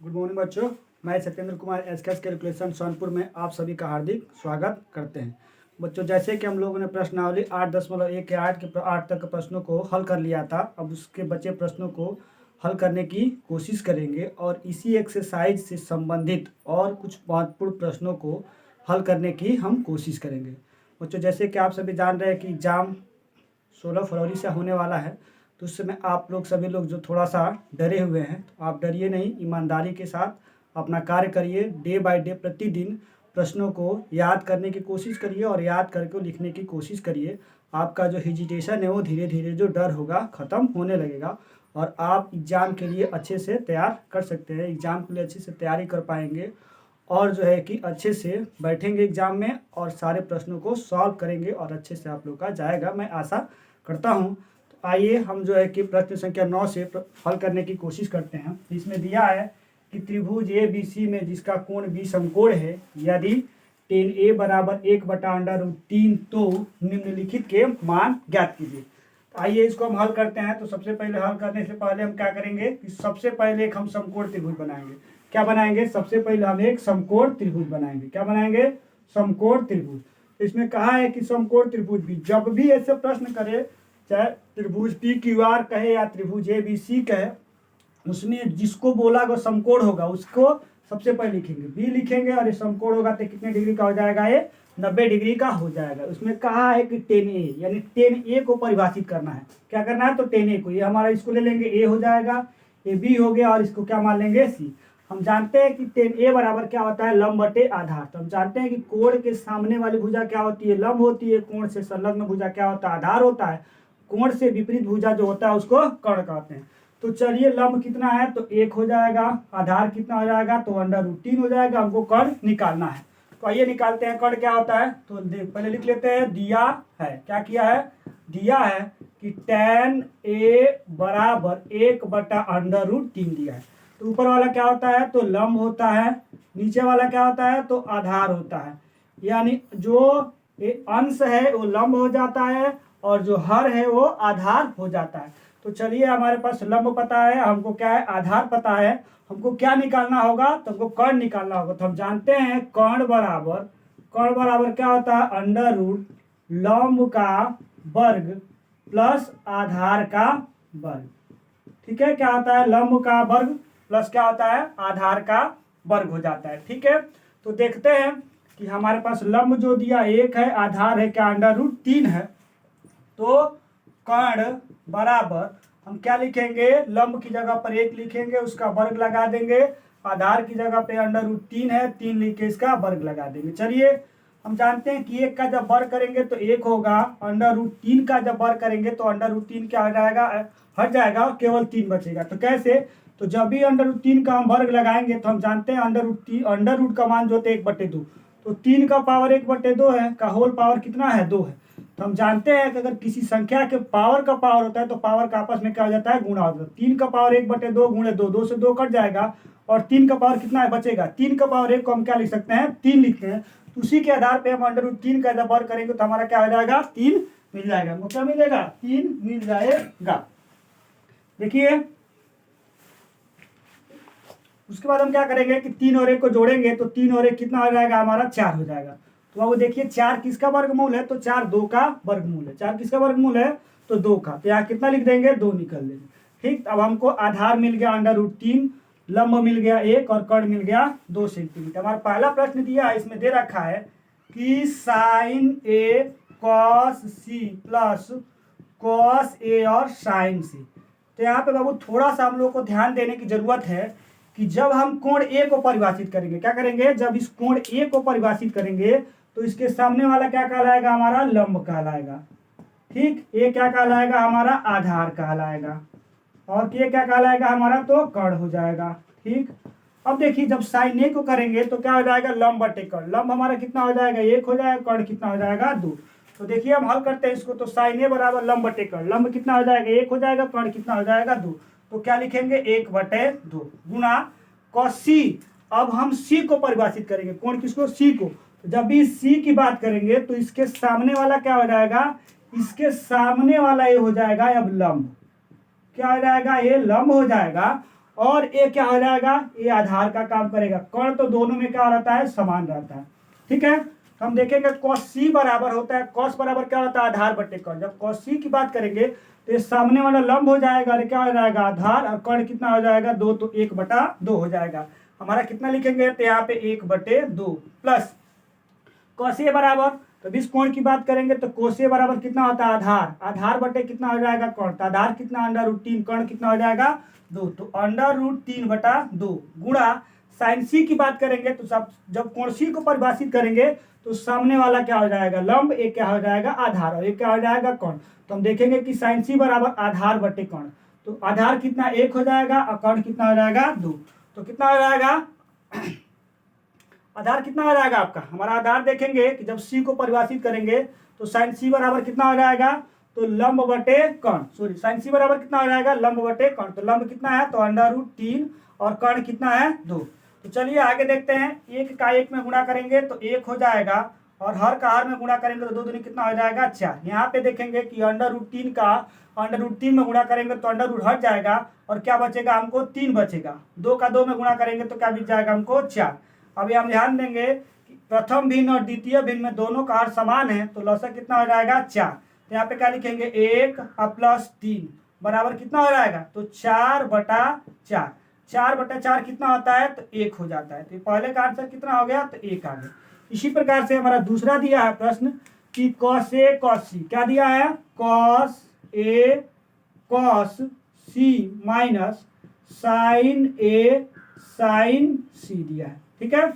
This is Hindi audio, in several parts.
गुड मॉर्निंग बच्चों। मैं सत्येंद्र कुमार एसकेएस कैलकुलेशन सोनपुर में आप सभी का हार्दिक स्वागत करते हैं। बच्चों, जैसे कि हम लोगों ने प्रश्नावली 8.1 के 8 तक के प्रश्नों को हल कर लिया था, अब उसके बचे प्रश्नों को हल करने की कोशिश करेंगे और इसी एक्सरसाइज से संबंधित और कुछ महत्वपूर्ण प्रश्नों को हल करने की हम कोशिश करेंगे। बच्चों, जैसे कि आप सभी जान रहे हैं कि एग्ज़ाम 16 फरवरी से होने वाला है, तो उस समय आप लोग सभी लोग जो थोड़ा सा डरे हुए हैं, तो आप डरिए नहीं, ईमानदारी के साथ अपना कार्य करिए। डे बाय डे प्रतिदिन प्रश्नों को याद करने की कोशिश करिए और याद करके लिखने की कोशिश करिए। आपका जो हेजिटेशन है वो धीरे धीरे जो डर होगा ख़त्म होने लगेगा और आप एग्ज़ाम के लिए अच्छे से तैयार कर सकते हैं। एग्ज़ाम के लिए अच्छे से तैयारी कर पाएंगे और जो है कि अच्छे से बैठेंगे एग्ज़ाम में और सारे प्रश्नों को सॉल्व करेंगे और अच्छे से आप लोग का जाएगा, मैं आशा करता हूँ। तो आइए हम जो है कि प्रश्न संख्या 9 से हल करने की कोशिश करते हैं। इसमें दिया है कि त्रिभुज ए बी सी में जिसका कोण बी समकोण है, यदि tan a बराबर 1/√3 तो निम्नलिखित के मान ज्ञात कीजिए। तो आइए इसको हम हल करते हैं। तो सबसे पहले हल करने से पहले हम क्या करेंगे कि सबसे पहले एक हम समकोण त्रिभुज बनाएंगे। क्या बनाएंगे? सबसे पहले हम एक समकोण त्रिभुज बनाएंगे। क्या बनाएंगे? समकोण त्रिभुज। तो इसमें कहा है कि समकोण त्रिभुज भी जब भी ऐसे प्रश्न करे, चाहे त्रिभुज पी क्यू आर कहे या त्रिभुज ए बी सी कहे, उसमें जिसको बोला वो समकोण होगा उसको सबसे पहले लिखेंगे, बी लिखेंगे और ये समकोण होगा तो कितने डिग्री का हो जाएगा? ये 90 डिग्री का हो जाएगा। उसमें कहा है कि tan a यानी tan a को परिभाषित करना है। क्या करना है? तो tan a को, ये हमारा इसको ले लेंगे, a हो जाएगा, ये b हो गया और इसको क्या मान लेंगे? c। हम जानते हैं कि tan a बराबर क्या होता है? लंब बटे आधार। तो हम जानते हैं कि कोण के सामने वाली भुजा क्या होती है? लंब होती है। कोण से संलग्न भुजा क्या होता है? आधार होता है। कोण से विपरीत भुजा जो होता है उसको कर्ण कहते हैं। तो चलिए, लंब कितना है? तो 1 हो जाएगा। आधार कितना हो जाएगा? तो √3 हो जाएगा। हमको कर्ण निकालना है। तो आइए निकालते हैं। कर्ण क्या होता है? तो पहले लिख लेते हैं, दिया है। क्या किया है? दिया है कि tan a बराबर 1/√3 दिया है। तो ऊपर वाला क्या होता है? तो लंब होता है। नीचे वाला क्या होता है? तो आधार होता है। यानी जो अंश है वो लंब हो जाता है और जो हर है वो आधार हो जाता है। तो चलिए, हमारे पास लंब पता है, हमको क्या है? आधार पता है। हमको क्या निकालना होगा? तो हमको कर्ण निकालना होगा। तो हम जानते हैं कर्ण बराबर क्या होता है? अंडर रूट लंब का वर्ग प्लस आधार का वर्ग। ठीक है, क्या होता है? लंब का वर्ग प्लस क्या होता है? आधार का वर्ग हो जाता है। ठीक है, तो देखते हैं कि हमारे पास लंब जो दिया 1 है, आधार है क्या? √3 है। तो कर्ण बराबर हम क्या लिखेंगे? लंब की जगह पर 1 लिखेंगे, उसका वर्ग लगा देंगे। आधार की जगह पे √3 है, 3 लिख के इसका वर्ग लगा देंगे। चलिए, हम जानते हैं कि 1 का जब वर्ग करेंगे तो 1 होगा, √3 का जब वर्ग करेंगे तो √3 क्या हो जाएगा? हट जाएगा, केवल 3 बचेगा। तो कैसे? तो जब भी √3 का हम वर्ग लगाएंगे तो हम जानते हैं अंडर रूट का मान जो होता है 1/2। तो 3 का पावर 1/2 है, का होल पावर कितना है? 2 है। तो हम जानते हैं कि अगर किसी संख्या के पावर का पावर होता है तो पावर का आपस में क्या हो जाता है? गुणा हो जाता है। 3 का पावर 1/2 गुणे 2, 2 से 2 कट जाएगा और 3 का पावर कितना है? बचेगा। 3 का पावर 1 को हम क्या लिख सकते हैं? 3 लिखते हैं। तो उसी के आधार पे हम √3 का जब वर्ग करेंगे तो हमारा क्या हो जाएगा? 3 मिल जाएगा। हमको क्या मिलेगा? 3 मिल जाएगा। देखिए, उसके बाद हम क्या करेंगे कि 3 और 1 को जोड़ेंगे तो 3 और 1 कितना हो जाएगा? हमारा 4 हो जाएगा। तो अब देखिए, 4 किसका वर्गमूल है? तो 4 2 का वर्गमूल है। 4 किसका वर्गमूल है? तो 2 का। तो यहाँ कितना लिख देंगे? 2 निकल देंगे। ठीक, अब हमको आधार मिल गया √3, लंब मिल गया 1 और कर्ण मिल गया 2 सेंटीमीटर। हमारा पहला प्रश्न दिया है, इसमें दे रखा है कि sin a cos c plus cos a और sin c। तो यहाँ पे बाबू थोड़ा सा हम लोग को ध्यान देने की जरूरत है कि जब हम कोण ए को परिभाषित करेंगे, क्या करेंगे? जब इस कोण ए को परिभाषित करेंगे तो इसके सामने वाला क्या कहलाएगा? हमारा लंब कहलाएगा। ठीक, ये क्या कहलाएगा? हमारा आधार कहलाएगा। और ये क्या कहलाएगा? हमारा तो कर्ण हो जाएगा। ठीक, अब देखिए, जब साइन ए को करेंगे तो क्या हो जाएगा? लंब बटे कर्ण। लंब हमारा कितना हो जाएगा? 1 हो जाएगा। कर्ण कितना हो जाएगा? 2। तो देखिए, हम हल करते हैं इसको। तो साइन ए बराबर लंब बटे कर्ण। लंब कितना हो जाएगा? 1 हो जाएगा। कर्ण कितना हो जाएगा? 2। तो क्या लिखेंगे? 1/2 गुना cos c। अब हम c को परिभाषित करेंगे। कौन किसको? c को। तो जब भी c की बात करेंगे तो इसके सामने वाला क्या हो जाएगा? इसके सामने वाला ये हो जाएगा अब लंब। क्या हो जाएगा? ये लंब हो जाएगा। और ये क्या हो जाएगा, ये आधार का काम करेगा। कर्ण तो दोनों में क्या रहता है, समान रहता है। ठीक है, तो हम देखेंगे कॉस सी बराबर होता है, कॉस बराबर क्या होता है, आधार बटे कर्ण। जब कॉस सी की बात करेंगे तो ये सामने वाला लंब हो जाएगा और क्या हो जाएगा, आधार, और कर्ण कितना हो जाएगा, 2, तो 1/2 हो जाएगा। हमारा कितना लिखेंगे, तो यहाँ पे 1/2 प्लस कोसे बराबर, तो इस कोण की बात करेंगे तो कोसे बराबर कितना होता है, आधार, आधार बटे कितना हो जाएगा, कर्ण, तो आधार कितना, √3, कर्ण कितना हो जाएगा 2, तो √3/2 गुणा साइन सी की बात करेंगे तो सब जब कोण सी को परिभाषित करेंगे तो सामने वाला क्या हो जाएगा, लंब, एक क्या हो जाएगा, आधार, और एक क्या हो जाएगा, कर्ण। तो हम देखेंगे कि साइन सी बराबर आधार बटे कर्ण, तो आधार कितना 1 हो जाएगा और कर्ण कितना हो जाएगा 2, तो कितना हो जाएगा आधार कितना हो जाएगा आपका, हमारा आधार देखेंगे कि जब सी को परिभाषित करेंगे तो साइन सी बराबर कितना हो जाएगा, तो लंब बटे कर्ण, सॉरी साइन सी बराबर कितना हो जाएगा, लंब बटे कर्ण, तो लंब कितना है, तो √3 और कर्ण कितना है 2। तो चलिए आगे देखते हैं, 1 का 1 में गुणा करेंगे तो 1 हो जाएगा और हर का हर में गुणा करेंगे तो 2 दूनी कितना हो जाएगा 4। यहाँ पे देखेंगे कि √3 का √3 में गुणा करेंगे तो अंडर हट जाएगा और क्या बचेगा हमको, 3 बचेगा। 2 का 2 में गुणा करेंगे तो क्या बच जाएगा हमको 4। अभी हम ध्यान देंगे कि प्रथम भिन्न और द्वितीय भिन्न में दोनों का हर समान है तो लसक कितना हो जाएगा 4। तो यहाँ पे क्या लिखेंगे 1 प्लस 3 बराबर कितना हो जाएगा, तो 4/4। 4/4 कितना होता है, तो 1 हो जाता है। तो पहले का आंसर कितना हो गया, तो 1 आ गया। इसी प्रकार से हमारा दूसरा दिया है प्रश्न कि कॉस ए कॉस सी, क्या दिया है, cos A cos C minus sign A sign सी दिया है। ठीक है,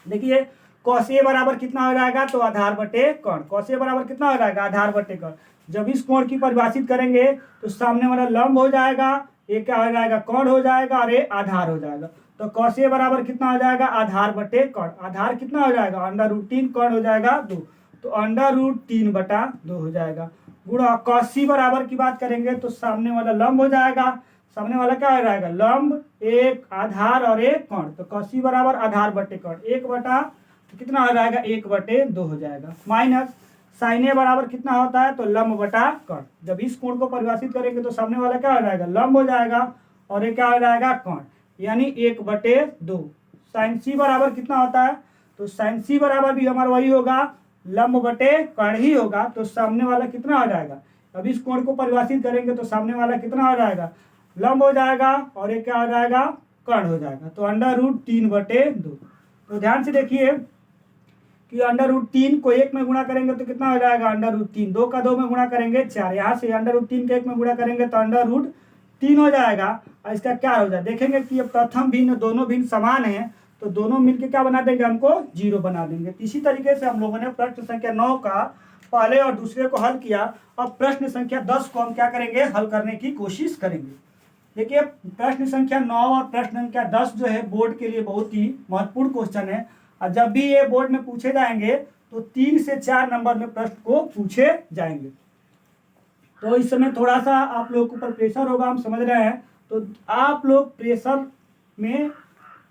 देखिए कॉस ए बराबर कितना हो जाएगा, तो आधार बटे कर्ण, कॉस ए बराबर कितना हो जाएगा, आधार बटे कर्ण। जब इस कोण की परिभाषित करेंगे तो सामने वाला लंब हो जाएगा, ये क्या हो जाएगा, कर्ण हो जाएगा और ये आधार हो जाएगा। तो कॉस ए बराबर कितना हो जाएगा, आधार बटे कर्ण, आधार कितना हो जाएगा, √3, कर्ण हो जाएगा 2, तो √3/2 हो जाएगा। गुणा कॉस सी बराबर की बात करेंगे तो सामने वाला लंब हो जाएगा, सामने वाला क्या हो जाएगा, लंब, एक आधार और एक कर्ण, तो कॉस सी बराबर आधार बटे कर्ण, 1 तो कितना हो जाएगा, 1/2 हो जाएगा। माइनस साइन ए बराबर कितना होता है, तो लंब बटा कर्ण। जब इस कोण को परिभाषित करेंगे तो सामने वाला क्या हो जाएगा, लंब हो जाएगा और ये क्या हो जाएगा, कर्ण, यानी 1/2। साइन सी बराबर कितना होता है, तो साइन सी बराबर भी हमारा वही होगा, लंब बटे कर्ण ही होगा। तो सामने वाला कितना हो जाएगा, अब इस कोण को परिभाषित करेंगे तो सामने वाला कितना हो जाएगा, लंब हो जाएगा और ये क्या हो जाएगा, कर्ण हो जाएगा। तो √3/2। तो ध्यान से देखिए कि √3 को 1 में गुणा करेंगे तो कितना हो जाएगा, √3, 2 का 2 में गुणा करेंगे 4, यहाँ से √3 के 1 में गुणा करेंगे तो √3 हो जाएगा और इसका क्या हो जाएगा, देखेंगे कि ये प्रथम भिन्न दोनों भिन्न समान है तो दोनों मिलके क्या बना देंगे, हमको 0 बना देंगे। इसी तरीके से हम लोगों ने प्रश्न संख्या 9 का पहले और दूसरे को हल किया। अब प्रश्न संख्या 10 को हम क्या करेंगे, हल करने की कोशिश करेंगे। देखिए प्रश्न संख्या 9 और प्रश्न संख्या 10 जो है बोर्ड के लिए बहुत ही महत्वपूर्ण क्वेश्चन है और जब भी ये बोर्ड में पूछे जाएंगे तो 3 से 4 नंबर में प्रश्न को पूछे जाएंगे। तो इस समय थोड़ा सा आप लोगों के ऊपर प्रेशर होगा, हम समझ रहे हैं, तो आप लोग प्रेशर में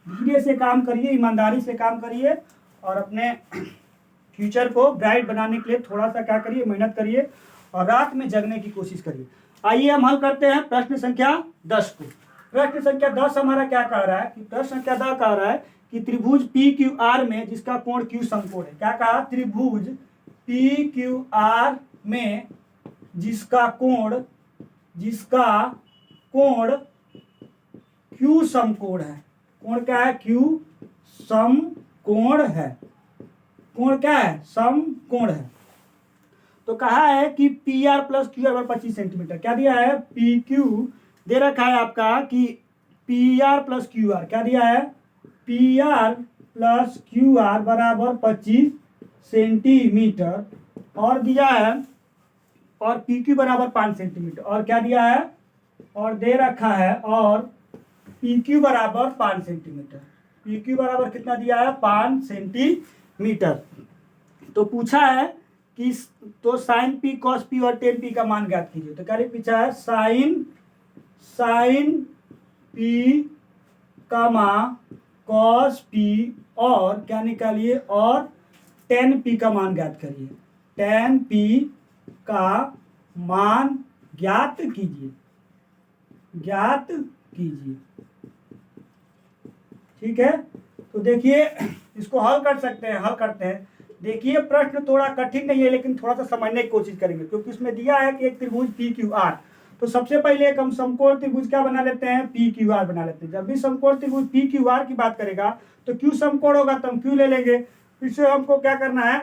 धीरे से काम करिए, ईमानदारी से काम करिए और अपने फ्यूचर को ब्राइट बनाने के लिए थोड़ा सा क्या करिए, मेहनत करिए और रात में जगने की कोशिश करिए। आइए हम हल करते हैं प्रश्न संख्या 10 को। प्रश्न संख्या 10 हमारा क्या कह रहा है कि प्रश्न संख्या 10 कह रहा है कि त्रिभुज PQR में जिसका कोण Q समकोण है, क्या कहा, त्रिभुज PQR में जिसका कोण Q समकोण है, कोण क्या है, Q समकोण है, कोण क्या है, समकोण है। तो कहा है कि PR प्लस QR बराबर 25 सेंटीमीटर, क्या दिया है, PQ दे रखा है आपका कि PR प्लस QR, क्या दिया है, PR प्लस QR बराबर 25 सेंटीमीटर और दिया है और PQ बराबर 5 सेंटीमीटर और क्या दिया है, और दे रखा है और PQ बराबर 5 सेंटीमीटर, PQ बराबर कितना दिया है, 5 सेंटीमीटर। तो पूछा है कि तो साइन P कॉस P और टेन P का मान ज्ञात कीजिए। तो क्या पूछा है, साइन P कॉस P और क्या निकालिए, और टेन P का मान ज्ञात करिए, टेन P का मान ज्ञात कीजिए। ठीक है, तो देखिए इसको हल कर सकते हैं, हल करते हैं। देखिए प्रश्न थोड़ा कठिन नहीं है, लेकिन थोड़ा सा समझने की कोशिश करेंगे, क्योंकि इसमें दिया है कि एक त्रिभुज पी क्यू आर। तो सबसे पहले एक हम समकोण त्रिभुज क्या बना लेते हैं, पी क्यू आर बना लेते हैं। जब भी समकोण त्रिभुज पी क्यू आर की बात करेगा तो क्यू समकोण होगा तो हम क्यू ले लेंगे। फिर से हमको क्या करना है,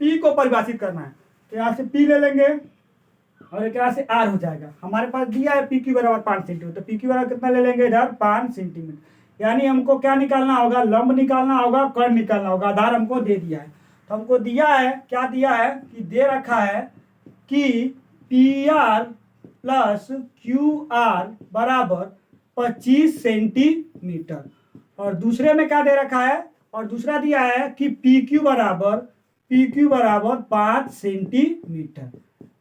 पी को परिभाषित करना है। तो यहाँ से पी ले लेंगे और एक यहाँ से आर हो जाएगा। हमारे पास दिया है पी क्यू बराबर 5 सेंटीमीटर, तो पी क्यू बराबर कितना ले लेंगे इधर 5 सेंटीमीटर। यानी हमको क्या निकालना होगा, लंब निकालना होगा, कर्ण निकालना होगा। आधार हमको दे दिया है, तो हमको दिया है, क्या दिया है कि दे रखा है कि P R plus Q R बराबर 25 सेंटीमीटर। और दूसरे में क्या दे रखा है, और दूसरा दिया है कि पी क्यू बराबर 5 सेंटीमीटर।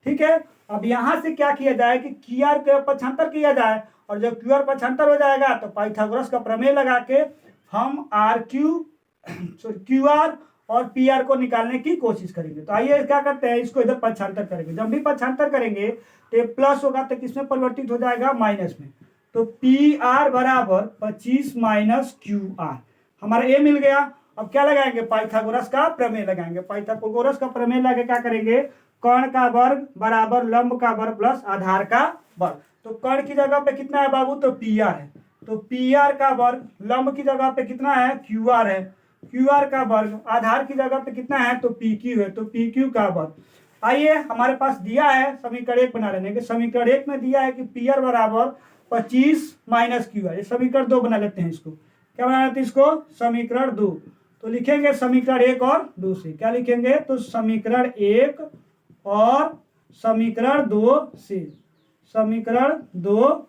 ठीक है, अब यहां से क्या किया जाए कि क्यू आर के पक्षांतर किया जाए, और जब क्यू आर पक्षांतर हो जाएगा तो पाइथागोरस का प्रमेय लगा के हम क्यू आर और पी आर को निकालने की कोशिश करेंगे। तो आइए क्या करते हैं, इसको इधर पक्षांतर करेंगे। जब भी पक्षांतर करेंगे तो प्लस होगा तो किसमें परिवर्तित हो जाएगा, माइनस में। तो पी आर बराबर 25 माइनस क्यू आर, हमारा ए मिल गया। अब क्या लगाएंगे, पाइथागोरस का प्रमेय लगाएंगे। पाइथागोरस का प्रमेय लगा क्या करेंगे, कर्ण का वर्ग बराबर लंब का वर्ग प्लस आधार का वर्ग। तो कर्ण की जगह पे कितना है बाबू, तो पी आर है, तो पी आर का वर्ग, लंब की जगह पे कितना है, क्यू आर है, क्यू आर का वर्ग, आधार की जगह पे कितना है, तो पी क्यू है, तो पी क्यू का वर्ग। आइए हमारे पास दिया है समीकरण 1 बना लेंगे। समीकरण 1 में दिया है कि पी आर बराबर 25 माइनस क्यू आर। समीकरण 2 बना लेते हैं। इसको क्या बना लेते हैं, इसको समीकरण 2। तो लिखेंगे समीकरण 1 और 2 से, क्या लिखेंगे, तो समीकरण 1 और समीकरण 2 से, समीकरण 2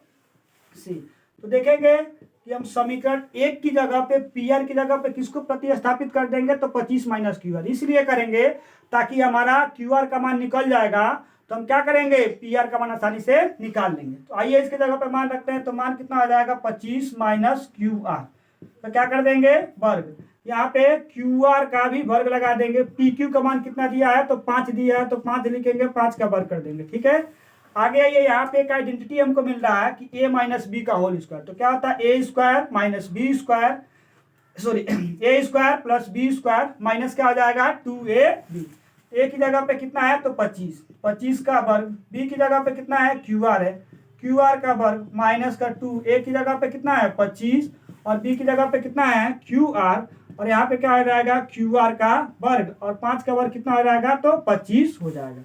से। तो देखेंगे कि हम समीकरण 1 की जगह पे पी आर की जगह पे किसको प्रतिस्थापित कर देंगे, तो 25 माइनस क्यू आर। इसलिए करेंगे ताकि हमारा क्यू आर का मान निकल जाएगा, तो हम क्या करेंगे, पी आर का मान आसानी से निकाल लेंगे। तो आइए इसके जगह पे मान रखते हैं, तो मान कितना आ जाएगा, 25 माइनस क्यू आर। तो क्या कर देंगे, वर्ग। यहाँ पे क्यू आर का भी वर्ग लगा देंगे। पी क्यू का मान कितना दिया है, तो 5 दिया है, तो 5 लिखेंगे, 5 का वर्ग कर देंगे। ठीक है, आगे आइए, यहाँ पे एक आइडेंटिटी हमको मिल रहा है कि ए माइनस बी का होल स्क्वायर। तो क्या होता है, A square minus B square, sorry A square plus B square minus क्या हो जाएगा, 2ab। ए की जगह पे कितना है, तो 25 का वर्ग, बी की जगह पे कितना है, क्यू आर है, क्यू आर का वर्ग माइनस का 2, ए की जगह पे कितना है 25 और बी की जगह पे कितना है क्यू आर, और यहाँ पे क्या हो जाएगा, क्यू आर का वर्ग, और 5 का वर्ग कितना हो जाएगा, तो 25 हो जाएगा।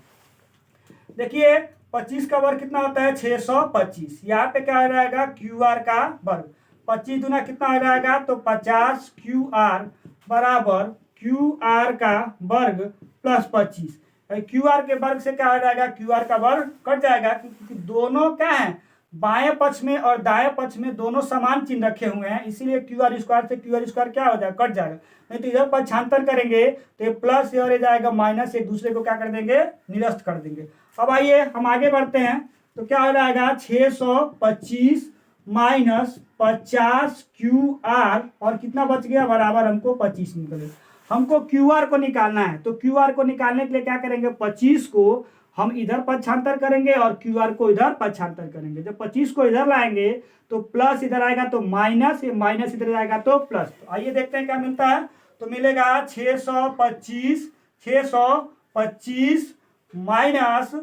देखिए 25 का वर्ग कितना होता है, 625। यहाँ पे क्या हो जाएगा, क्यू आर का वर्ग, 25 गुना कितना हो जाएगा, तो 50 क्यू आर बराबर क्यू आर का वर्ग प्लस 25। क्यू आर के वर्ग से क्या हो जाएगा, क्यू आर का वर्ग कट जाएगा, क्योंकि दोनों क्या है, बाएं पक्ष में और दाएं पक्ष में दोनों समान चिन्ह रखे हुए हैं, इसीलिए क्यू आर स्क्वायर से क्यू आर स्क्वायर क्या हो जाएगा, कट जाएगा। नहीं तो इधर पक्षांतर करेंगे तो ये प्लस और ये जाएगा माइनस, एक दूसरे को क्या कर देंगे, निरस्त कर देंगे। अब आइए हम आगे बढ़ते हैं, तो क्या हो जाएगा, 625 माइनस 50 क्यू आर, और कितना बच गया, बराबर हमको 25 निकले। हमको क्यू आर को निकालना है, तो क्यू आर को निकालने के लिए क्या करेंगे, 25 को हम इधर पक्षांतर करेंगे और क्यू आर को इधर पक्षांतर करेंगे। जब 25 को इधर लाएंगे तो प्लस इधर आएगा तो माइनस, ये माइनस इधर आएगा तो प्लस। तो आइए देखते हैं क्या मिलता है, तो मिलेगा 625 माइनस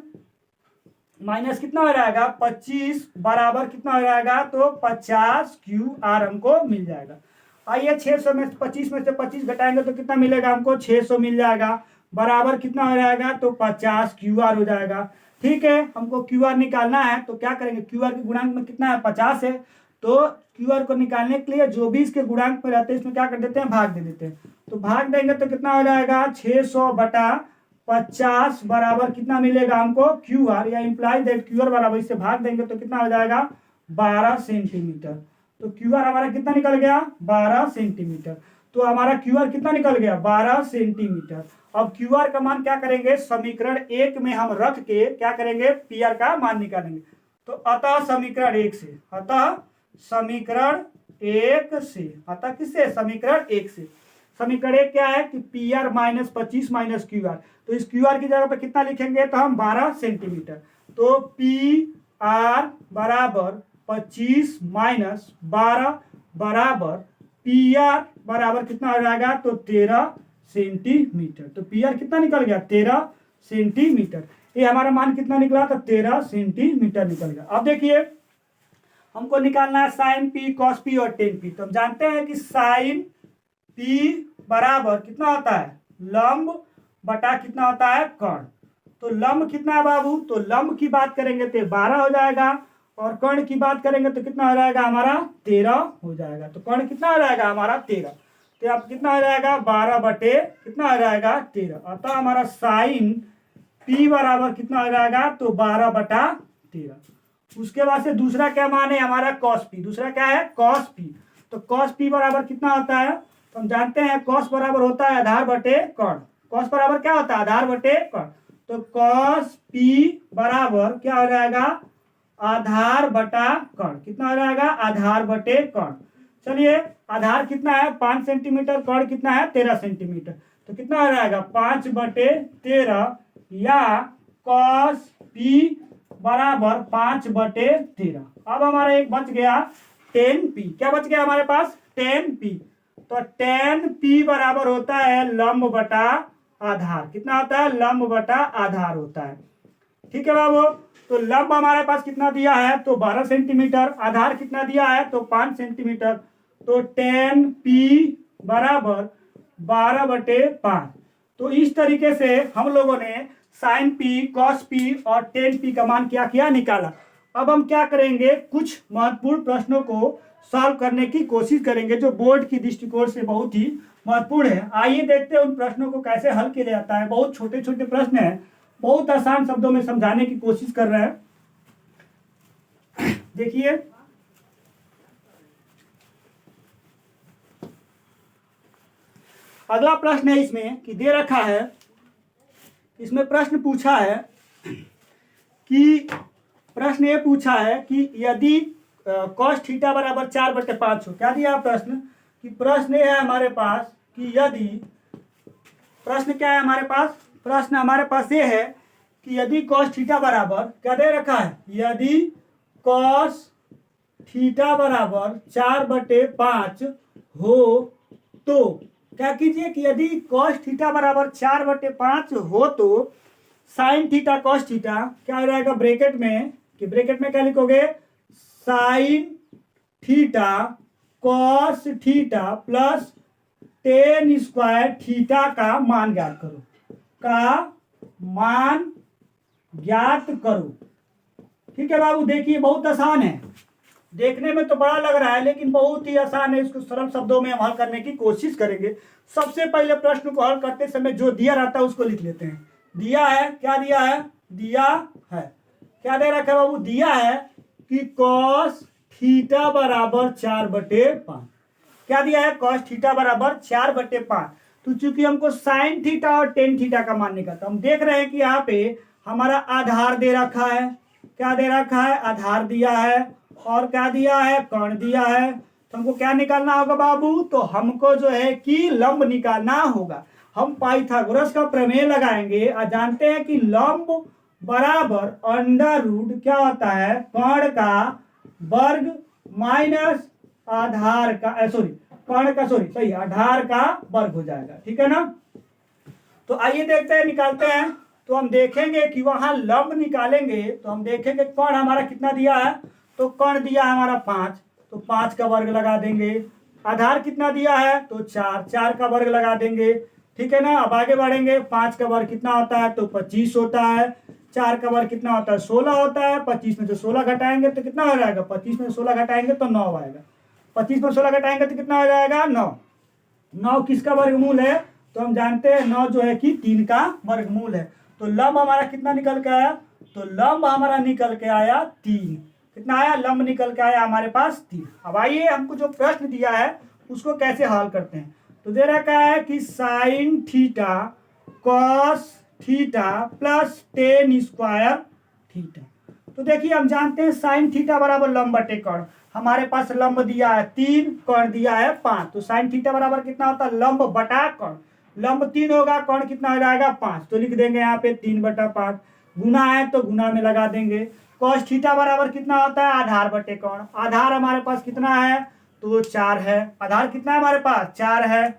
माइनस कितना हो जाएगा, 25 बराबर कितना हो जाएगा, तो 50 क्यू आर हमको मिल जाएगा। आइए 600 में 25 में से 25 घटाएंगे तो कितना मिलेगा हमको, 600 मिल जाएगा, बराबर कितना हो जाएगा, तो 50 क्यू आर हो जाएगा। ठीक है, हमको क्यू आर निकालना है, तो क्या करेंगे, क्यू आर के गुणांक में कितना है, 50 है, तो क्यू आर को निकालने के लिए जो भी इसके गुणांक पर रहते हैं इसमें क्या कर देते हैं, भाग दे देते हैं। तो भाग देंगे तो कितना हो जाएगा, 600 बटा 50 बराबर कितना मिलेगा हमको, क्यू आर, या इंप्लाई दैट क्यू आर बराबर, इससे भाग देंगे तो कितना हो जाएगा, 12 सेंटीमीटर। तो क्यू आर हमारा कितना निकल गया, 12 सेंटीमीटर। तो हमारा क्यू आर कितना निकल गया, 12 सेंटीमीटर। अब क्यू आर का मान क्या करेंगे, समीकरण 1 में हम रख के क्या करेंगे, पी आर का मान निकालेंगे। तो अतः समीकरण 1 से, अतः समीकरण 1 से, अतः किससे, समीकरण 1 से। समीकरण 1 क्या है कि P R minus 25 minus Q R, तो इस क्यू आर की जगह पे कितना लिखेंगे, तो हम 12 सेंटीमीटर। तो पी आर बराबर 25 माइनस 12 बराबर पी आर बराबर कितना हो जाएगा, तो 13 सेंटीमीटर। तो पी आर कितना निकल गया, 13 सेंटीमीटर। ये हमारा मान कितना निकला, तो 13 सेंटीमीटर निकल गया। अब देखिए हमको निकालना है साइन पी, कॉस पी और टेन पी। तो हम जानते हैं कि साइन पी बराबर कितना होता है, लंब बटा कितना होता है, कर्ण। तो लंब कितना है बाबू, तो लंब की बात करेंगे तो 12 हो जाएगा, और कर्ण की बात करेंगे तो कितना हो जाएगा हमारा, 13 हो जाएगा। तो कर्ण कितना हो जाएगा हमारा 13। तो अब कितना हो जाएगा, 12 बटे कितना हो जाएगा, 13। अतः हमारा साइन पी बराबर कितना हो जाएगा, तो 12 बटा 13। उसके बाद से दूसरा क्या मान है हमारा, कॉस पी। दूसरा क्या है, कॉस पी। तो कॉस पी बराबर कितना होता है, तो हम जानते हैं कॉस बराबर होता है आधार बटे कर्ण। कॉस बराबर क्या होता है, आधार बटे कर्ण। तो कॉस पी बराबर क्या हो जाएगा, आधार बटा कर्ण। कितना हो जाएगा, आधार बटे कर्ण। चलिए आधार कितना है 5 सेंटीमीटर, कर्ण कितना है 13 सेंटीमीटर। तो कितना हो जाएगा 5 बटे 13, या कॉस पी बराबर 5 बटे 13। अब हमारा एक बच गया 10 पी। क्या बच गया हमारे पास, 10 पी। तो 10 पी बराबर होता है लंब बटा आधार। कितना होता है, लंब बटा आधार होता है। ठीक है बाबू। तो लंब हमारे पास कितना दिया है, तो 12 सेंटीमीटर। आधार कितना दिया है, तो 5 सेंटीमीटर। तो 10 पी बराबर 12 बटे 5। तो इस तरीके से हम लोगों ने साइन पी, कॉस पी और 10 पी का मान क्या किया, निकाला। अब हम क्या करेंगे, कुछ महत्वपूर्ण प्रश्नों को सॉल्व करने की कोशिश करेंगे जो बोर्ड की दृष्टिकोण से बहुत ही महत्वपूर्ण है। आइए देखते हैं उन प्रश्नों को कैसे हल किया जाता है। बहुत छोटे छोटे प्रश्न हैं, बहुत आसान शब्दों में समझाने की कोशिश कर रहे हैं। देखिए अगला प्रश्न है इसमें कि दे रखा है, इसमें प्रश्न पूछा है कि प्रश्न ये पूछा है कि यदि कॉस थीटा बराबर 4/5 हो। क्या दिया प्रश्न, कि प्रश्न ये है हमारे पास कि यदि, प्रश्न क्या है हमारे पास, प्रश्न हमारे पास ये है कि यदि कॉस थीटा बराबर क्या दे रखा है, यदि कॉस थीटा बराबर 4/5 हो तो क्या कीजिए कि यदि कॉस थीटा बराबर 4/5 हो तो साइन थीटा कॉस थीटा क्या हो जाएगा ब्रैकेट में, कि ब्रैकेट में क्या लिखोगे, sine theta cos theta plus ten square theta का मान ज्ञात करो, का मान ज्ञात करो। ठीक है बाबू। देखिए बहुत आसान है, देखने में तो बड़ा लग रहा है लेकिन बहुत ही आसान है। इसको सरल शब्दों में हम हल करने की कोशिश करेंगे। सबसे पहले प्रश्न को हल करते समय जो दिया रहता है उसको लिख लेते हैं। दिया है, क्या दिया है, दिया है, क्या दे रखा है बाबू, दिया है कि कॉस थीटा बराबर 4/5। क्या दिया है, कॉस थीटा बराबर 4/5। तो चूंकि हमको साइन थीटा और टेन थीटा का मान निकालता, हम देख रहे हैं कि यहाँ पे हमारा आधार दे रखा है। क्या दे रखा है, आधार दिया है, और क्या दिया है, कर्ण दिया है। तो हमको क्या निकालना होगा बाबू, तो हमको जो है कि लंब निकालना होगा। हम पाइथागोरस का प्रमेय लगाएंगे और जानते हैं कि लंब बराबर अंडर रूट क्या होता है, कर्ण का वर्ग माइनस आधार का, सॉरी कर्ण का, सॉरी सही आधार का वर्ग हो जाएगा। ठीक है ना। तो आइए देखते हैं, निकालते हैं। तो हम देखेंगे कि वहां लंब निकालेंगे तो हम देखेंगे कर्ण हमारा कितना दिया है, तो कर्ण दिया हमारा 5, तो 5 का वर्ग लगा देंगे। आधार कितना दिया है, तो 4, 4 का वर्ग लगा देंगे। ठीक है ना। अब आगे बढ़ेंगे, 5 का वर्ग कितना होता है, तो 25 होता है। 4 का वर्ग कितना होता है, 16 होता है। 25 में से 16 घटाएंगे तो कितना हो जाएगा, 25 में 16 घटाएंगे तो 9 आएगा। 25 में 16 घटाएंगे तो कितना हो जाएगा, 9। 9 किसका वर्गमूल है, तो हम जानते हैं 9 जो है कि 3 का वर्गमूल है। तो लंब हमारा कितना निकल के आया, तो लंब हमारा निकल के आया 3। कितना आया, लंब निकल के आया हमारे पास 3। अब आइए हमको जो प्रश्न दिया है उसको कैसे हल करते हैं। तो दे रखा है कि sine theta cos theta plus ten square theta. तो देखिए हम जानते हैं साइन थीटा बराबर लंब बटे कर्ण। हमारे पास लंब दिया है 3, कर्ण दिया है 5। तो साइन थीटा बराबर कितना होता है, लंब बटा कर्ण। लंब 3 होगा, कर्ण कितना हो जाएगा 5। तो लिख देंगे यहाँ पे 3/5। गुना है तो गुना में लगा देंगे। कॉस थीटा बराबर कितना होता है, आधार बटे कर्ण। आधार हमारे पास कितना है, तो 4 है। आधार कितना है हमारे पास? 4 है।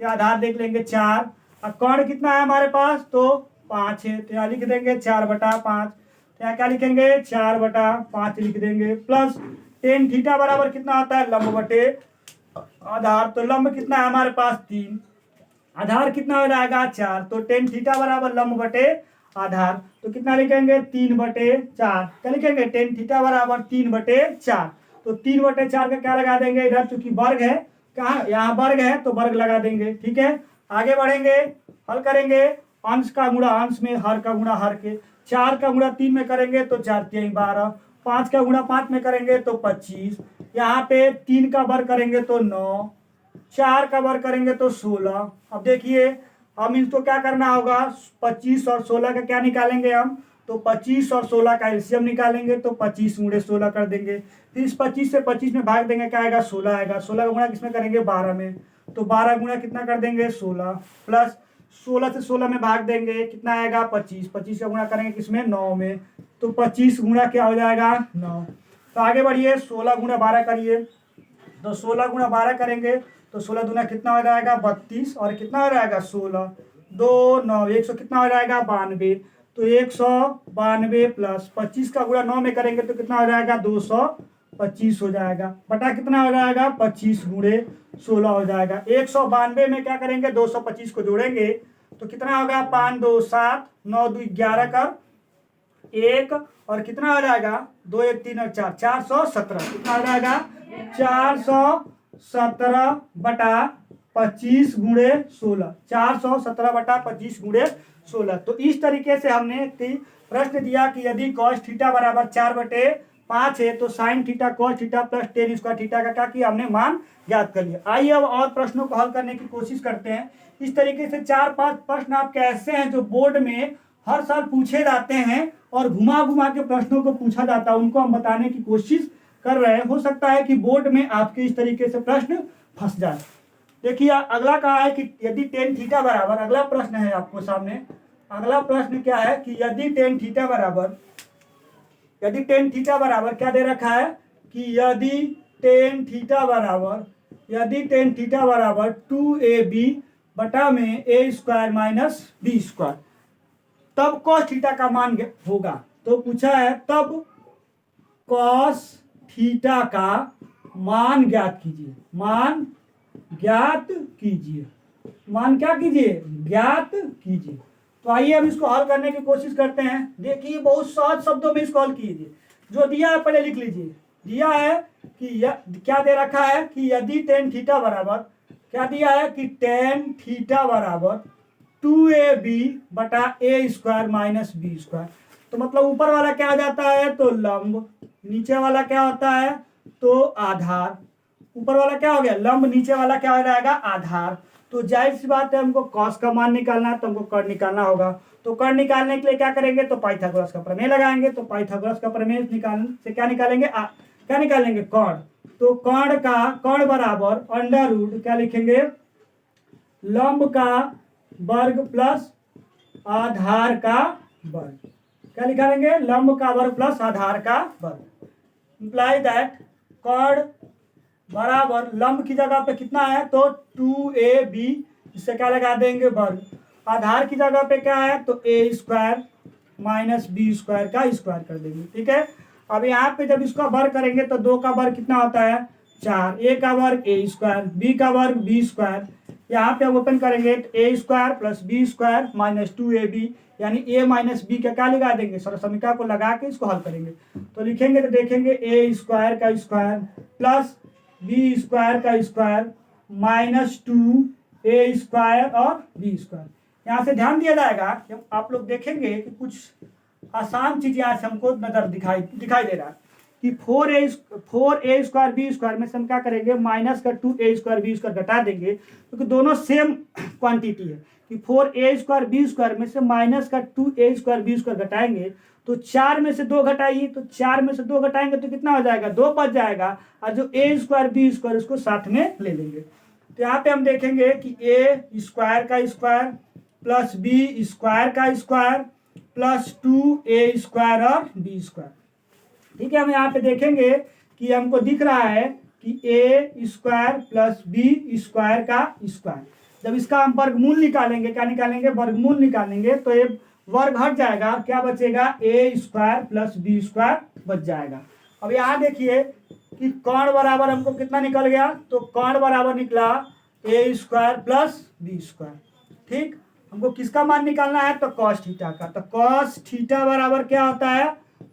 तो आधार देख लेंगे 4। और कर्ण कितना है हमारे पास? तो 5 है। तो यहाँ लिख देंगे 4/5। तो यहाँ क्या लिखेंगे? 4/5 लिख देंगे। प्लस टेन थीटा बराबर कितना होता है? लंब बटे आधार। तो लंब कितना है हमारे पास? 3। आधार कितना हो जाएगा? 4। तो टेन थीटा बराबर लंब बटे आधार। तो कितना लिखेंगे? 3/4। क्या लिखेंगे? टेन थीटा बराबर 3/4। तो 3/4 का क्या लगा देंगे इधर? चूंकि वर्ग है, कहाँ यहाँ वर्ग है तो वर्ग लगा देंगे। ठीक है, आगे बढ़ेंगे, हल करेंगे। अंश का गुणा अंश में, हर का गुणा हर के। 4 का गुणा 3 में करेंगे तो 4 3 12। 5 का गुणा 5 में करेंगे तो 25। यहाँ पे 3 का वर्ग करेंगे तो 9। 4 का वर्ग करेंगे तो 16। अब देखिए हम इसको क्या करना होगा? 25 और 16 का क्या निकालेंगे हम? तो 25 और 16 का एलसीएम निकालेंगे। तो 25 गुणे 16 कर देंगे। फिर इस 25 से 25 में भाग देंगे, क्या आएगा? 16 आएगा। 16 का गुणा किसमें करेंगे? 12 में। तो 12 गुणा कितना कर देंगे? 16। प्लस 16 से 16 में भाग देंगे, कितना आएगा? 25। 25 का गुणा करेंगे किसमें? 9 में। तो 25 गुणा क्या हो जाएगा? 9। तो आगे बढ़िए, 16 गुणा 12 करिए। तो 16 गुणा 12 करेंगे तो 16 दूना कितना हो जाएगा? 32। और कितना हो जाएगा? 16 2 9 100 कितना हो जाएगा? 92। तो 192 प्लस 25 का गुणा 9 में करेंगे तो कितना हो जाएगा? 225 हो जाएगा। बटा कितना हो जाएगा? 25 गुणे 16 हो जाएगा। 192 में क्या करेंगे? 225 को जोड़ेंगे तो कितना होगा? 5 2 7 9 2 11 का 1 और कितना हो जाएगा? 2 1 3 और 4 417। कितना हो जाएगा? 417/25 गुणे 16। 417/25 गुणे 16। तो इस तरीके से हमने प्रश्न दिया कि यदि cos थीटा बराबर 4/5 है तो sin theta cos theta plus ten square theta का क्या किया हमने? मान ज्ञात कर लिया। आइए अब और प्रश्नों को हल करने की कोशिश करते हैं। इस तरीके से 4-5 प्रश्न आपके ऐसे हैं जो बोर्ड में हर साल पूछे जाते हैं और घुमा घुमा के प्रश्नों को पूछा जाता है, उनको हम बताने की कोशिश कर रहे हैं। हो सकता है कि बोर्ड में आपके इस तरीके से प्रश्न फंस जाए। देखिए अगला कहा है कि यदि टेन थीटा बराबर, अगला प्रश्न है आपको सामने। अगला प्रश्न क्या है कि यदि टेन थीटा बराबर क्या दे रखा है कि यदि टेन थीटा बराबर 2ab बटा में a square minus B square, तब cos थीटा का मान होगा। तो पूछा है तब cos थीटा का मान ज्ञात कीजिए। मान क्या कीजिए? ज्ञात कीजिए। तो आइए हम इसको हल करने की कोशिश करते हैं। देखिए बहुत सहज शब्दों में इसको हल कीजिए। जो दिया है पहले लिख लीजिए। दिया है कि क्या दे रखा है कि यदि टेन थीटा बराबर, क्या दिया है कि टेन थीटा बराबर 2ab बटा a square minus B square. तो मतलब ऊपर वाला क्या आ जाता है? तो लंब। नीचे वाला क्या होता है? तो आधार। ऊपर वाला क्या हो गया? लंब। नीचे वाला क्या हो जाएगा? आधार। तो जाहिर सी बात है हमको cos का मान निकालना है तो हमको कर्ण निकालना होगा। तो कर्ण निकालने के लिए क्या करेंगे? तो पाइथागोरस का प्रमेय लगाएंगे। तो पाइथागोरस का प्रमेय निकालने से क्या निकालेंगे? क्या निकालेंगे? कर्ण। तो कर्ण बराबर अंडर रूट क्या लिखेंगे? लंब का वर्ग प्लस आधार का वर्ग। क्या लिखेंगे? लंब का वर्ग प्लस आधार का वर्ग। इंप्लाई दैट कर्ण बराबर लंब की जगह पे कितना है? तो 2ab, इससे क्या लगा देंगे? वर्ग। आधार की जगह पे क्या है? तो a square minus B square का स्क्वायर कर देंगे। ठीक है, अब यहाँ पे जब इसका वर्ग करेंगे तो 2 का वर्ग कितना होता है? 4। a का वर्ग a स्क्वायर, b का वर्ग b स्क्वायर। यहाँ पे ओपन करेंगे तो a square plus B square minus 2ab, यानी a माइनस बी का क्या लगा देंगे? समीकरण को लगा के इसको हल करेंगे। तो लिखेंगे तो देखेंगे a स्क्वायर का स्क्वायर प्लस बी स्क्वायर का स्क्वायर माइनस 2a स्क्वायर और बी स्क्वायर। यहाँ से ध्यान दिया जाएगा, जब आप लोग देखेंगे कि कुछ आसान चीज यहाँ से हमको नजर दिखाई दे रहा है कि 4a स्क्वायर बी स्क्वायर में से हम क्या करेंगे? माइनस का 2a स्क्वायर बी स्क्वायर घटा देंगे, क्योंकि दोनों सेम क्वांटिटी है। कि 4a स्क्वायर बी स्क्वायर में से माइनस का 2a स्क्वायर बी स्क्वायर घटाएंगे तो 4 में से 2 घटाइए, तो 4 में से 2 घटाएंगे तो कितना हो जाएगा? 2 बच जाएगा। और जो a स्क्वायर बी स्क्वायर उसको साथ में ले लेंगे। तो यहाँ पे हम देखेंगे कि a स्क्वायर का स्क्वायर प्लस बी स्क्वायर का स्क्वायर प्लस 2a स्क्वायर और बी स्क्वायर। ठीक है, हम यहाँ पे देखेंगे कि हमको दिख रहा है कि ए स्क्वायर प्लस बी स्क्वायर का स्क्वायर। जब इसका हम वर्गमूल निकालेंगे, क्या निकालेंगे, वर्गमूल निकालेंगे, तो ये वर्ग हट जाएगा, क्या बचेगा, ए स्क्वायर प्लस बी स्क्वायर बच जाएगा। अब यहाँ देखिए कि कर्ण बराबर हमको कितना निकल गया, तो कर्ण बराबर निकला ए स्क्वायर प्लस बी स्क्वायर। ठीक, हमको किसका मान निकालना है, तो कॉस थीटा का। तो कॉस थीटा बराबर क्या होता है,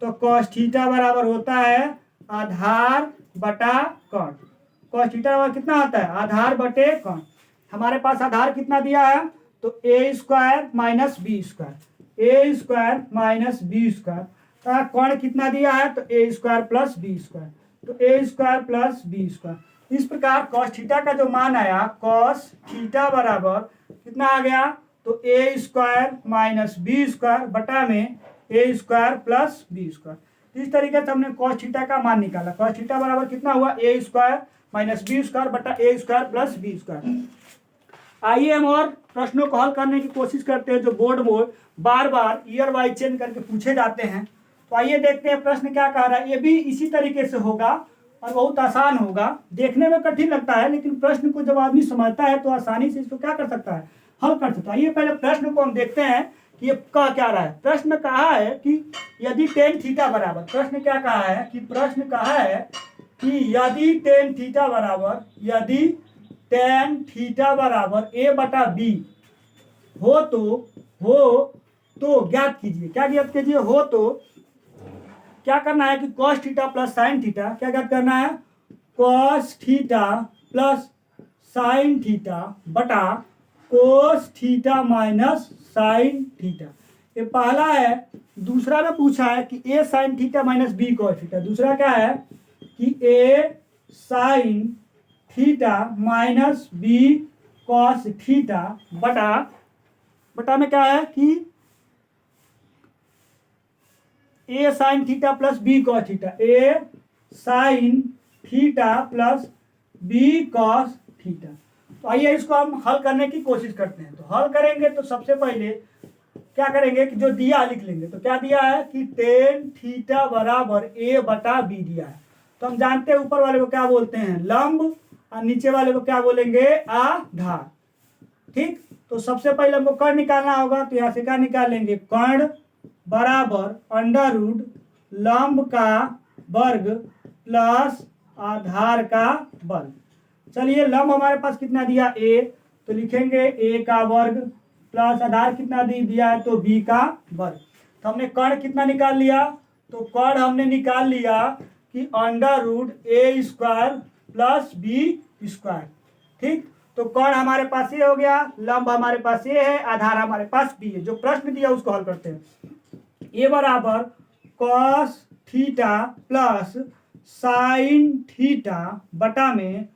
तो कॉस थीटा बराबर होता है आधार बटा कर्ण। कॉस थीटा बराबर कितना होता है, आधार बटे कर्ण। हमारे पास आधार कितना दिया है, तो A square minus B square, A square minus B square. कर्ण कितना दिया है, तो A square plus B square, तो A square plus B square. इस प्रकार कॉस थीटा का जो मान आया, कॉस थीटा बराबर कितना आ गया, तो A square minus B square बटा में ए स्क्वायर प्लस बी स्क्वायर। इस तरीके से हमने कॉस थीटा का मान निकाला। कॉस थीटा बराबर कितना हुआ, ए स्क्वायर माइनस बी स्क्वायर बटा A square plus B square. आइए हम और प्रश्नों को हल करने की कोशिश करते हैं जो बोर्ड में बार बार ईयर वाइज चेंज करके पूछे जाते हैं। तो आइए देखते हैं प्रश्न क्या कह रहा है। ये भी इसी तरीके से होगा और बहुत आसान होगा, देखने में कठिन लगता है, लेकिन प्रश्न को जब आदमी समझता है तो आसानी से इसको क्या कर सकता है, हल कर सकता है। आइए पहले प्रश्न को हम देखते हैं कि ये कह क्या रहा है। प्रश्न में कहा है कि यदि टेन थीटा बराबर, प्रश्न क्या कहा है कि प्रश्न कहा है कि यदि टेन थीटा बराबर, यदि टेन थीटा बराबर ए बटा बी हो तो ज्ञात कीजिए। क्या ज्ञात कीजिए, हो तो क्या करना है कि cos theta plus sine theta, क्या ज्ञात करना है, cos theta plus sine theta बटा cos theta minus sine theta. ये पहला है। दूसरा में पूछा है कि A sine theta minus B cos theta. दूसरा क्या है कि A sine theta minus B cos theta बटा में क्या है कि A sine theta plus B cos theta, A sine theta plus B cos theta. तो आइए इसको हम हल करने की कोशिश करते हैं। तो हल करेंगे तो सबसे पहले क्या करेंगे कि जो दिया लिख लेंगे। तो क्या दिया है कि टेन थीटा बराबर ए बटा बी दिया है। तो हम जानते हैं ऊपर वाले को क्या बोलते हैं, लंब, और नीचे वाले को क्या बोलेंगे, आधार। ठीक, तो सबसे पहले हमको कर्ण निकालना होगा। तो यहाँ से क्या निकालेंगे, कर्ण बराबर अंडर रूट लंब का वर्ग प्लस आधार का वर्ग। चलिए लंब हमारे पास कितना दिया, ए, तो लिखेंगे ए का वर्ग प्लस आधार कितना दिया है, तो बी का वर्ग। तो हमने कर्ण कितना निकाल लिया, तो कर्ण हमने निकाल लिया कि under root A square plus B square. ठीक, तो कर्ण हमारे पास ये हो गया, लंब हमारे पास ये है, आधार हमारे पास बी है। जो प्रश्न दिया उसको हल करते हैं। ए बराबर cos theta plus sine theta बटा में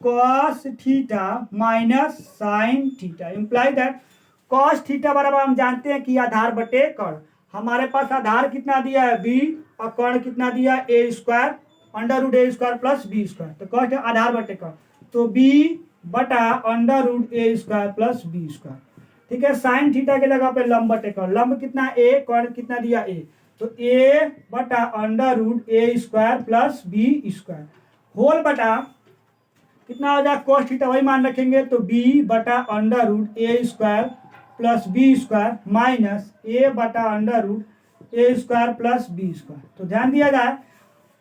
cos theta minus sine theta. Imply that cos theta बराबर हम जानते हैं कि आधार बटे कर्ण। हमारे पास आधार कितना दिया है, बी, और कर्ण कितना दिया है, A square under root A square plus B square. तो कॉस आधार बटे कर्ण, तो बी बटा under root A square plus B square. ठीक है, साइन थीटा के जगह पे लंब बटे कर्ण, लंब कितना ए, कर्ण कितना दिया ए, तो ए बटा under root A square plus B square whole बटा कितना हो जाए, कोस थीटा वही मान रखेंगे, तो बी बटा under root A square plus B square minus A बटा under root A square plus B square. तो ध्यान दिया जाए,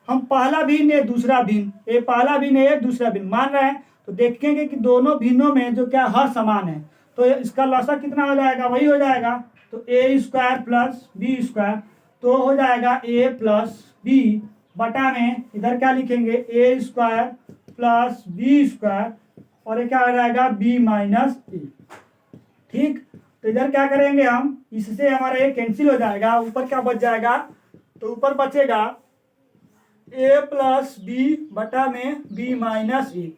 हम पहला भिन्न है दूसरा भिन्न, ए पहला भिन्न है दूसरा भिन्न मान रहे हैं, तो देखेंगे कि दोनों भिन्नों में जो क्या हर समान है, तो इसका लसा कितना हो जाएगा, वही हो जाएगा, तो A square plus B square, तो हो जाएगा ए प्लस बी बटा में इधर क्या लिखेंगे, ए स्क्वायर प्लस बी स्क्वायर, और ये क्या हो जाएगा, बी माइनस ए। ठीक, तो इधर क्या करेंगे हम, इससे हमारा ये कैंसिल हो जाएगा, ऊपर क्या बच जाएगा, तो ऊपर बचेगा ए प्लस बी बटा में बी माइनस ए।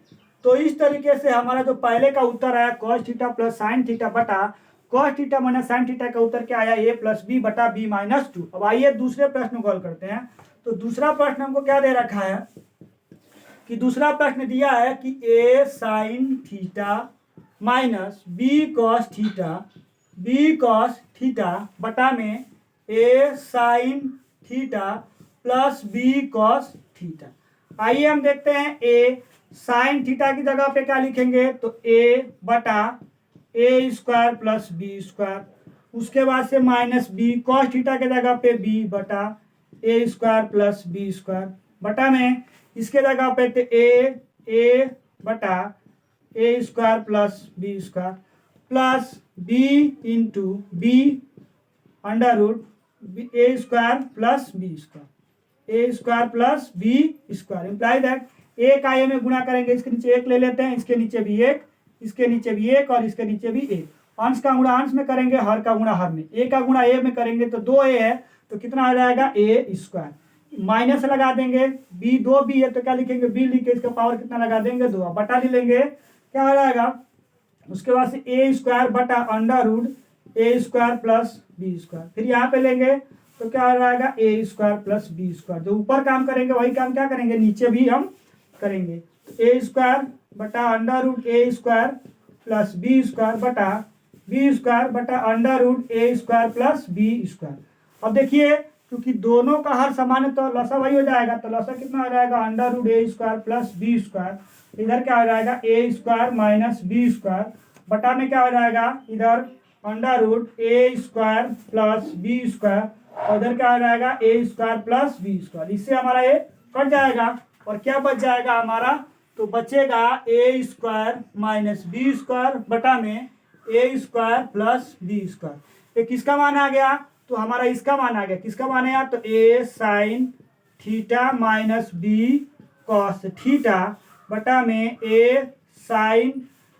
तो इस तरीके से हमारा जो पहले का उत्तर आया cos theta plus sine theta बटा cos theta minus sine theta का उत्तर क्या आया, ए प्लस बी बटा बी माइनस 2। अब आइए दूसरे प्रश्न को हल करते हैं। तो दूसरा प्रश्न हमको क्या दे रखा है कि दूसरा प्रश्न दिया है कि A sine theta minus B cos theta बटा में A sine theta plus B cos theta. आइए हम देखते हैं ए साइन थीटा की जगह पे क्या लिखेंगे, तो ए बटा A square plus B square, उसके बाद से माइनस बी कॉस थीटा के जगह पे बी बटा A square plus B square, बटा में इसके जगह पे तो ए बटा A square plus B square plus B into B under root A square plus B square, A square plus B square imply that A का ए में गुणा करेंगे, इसके नीचे एक ले लेते हैं, इसके नीचे भी एक, इसके नीचे भी एक और इसके नीचे भी एक, अंश का गुणा अंश में करेंगे, हर का गुणा हर में, ए का गुणा ए में करेंगे तो 2a है तो कितना आ जाएगा ए स्क्वायर, माइनस लगा देंगे, बी 2b है तो क्या लिखेंगे बी लिख के इसका पावर कितना लगा देंगे 2, बटा ले लेंगे क्या आ जाएगा, उसके बाद से ए स्क्वायर बटा under root A square plus B square, फिर यहाँ पे लेंगे तो क्या आ जाएगा ए स्क्वायर प्लस बी स्क्वायर, जो ऊपर काम करेंगे वही काम क्या करेंगे नीचे भी हम करेंगे, ए स्क्वायर बटा under root A square plus B square बटा बी स्क्वायर बटा under root A square plus B square. अब देखिए क्योंकि दोनों का हर समान है तो लसा वही हो जाएगा, तो लसा कितना आ जाएगा under root A square plus B square, इधर क्या हो जाएगा ए स्क्वायर माइनस बी स्क्वायर, बटा में क्या हो जाएगा इधर under root A square plus B square और इधर क्या हो जाएगा ए स्क्वायर प्लस बी स्क्वायर, इससे हमारा ये कट जाएगा और क्या बच जाएगा हमारा, तो बचेगा ए स्क्वायर माइनस बी स्क्वायर बटा में ए स्क्वायर प्लस बी स्क्वायर, ये किसका मान आ गया, तो हमारा इसका मान आ गया, किसका मान आया, तो A sine theta minus B cos theta बटा में A sine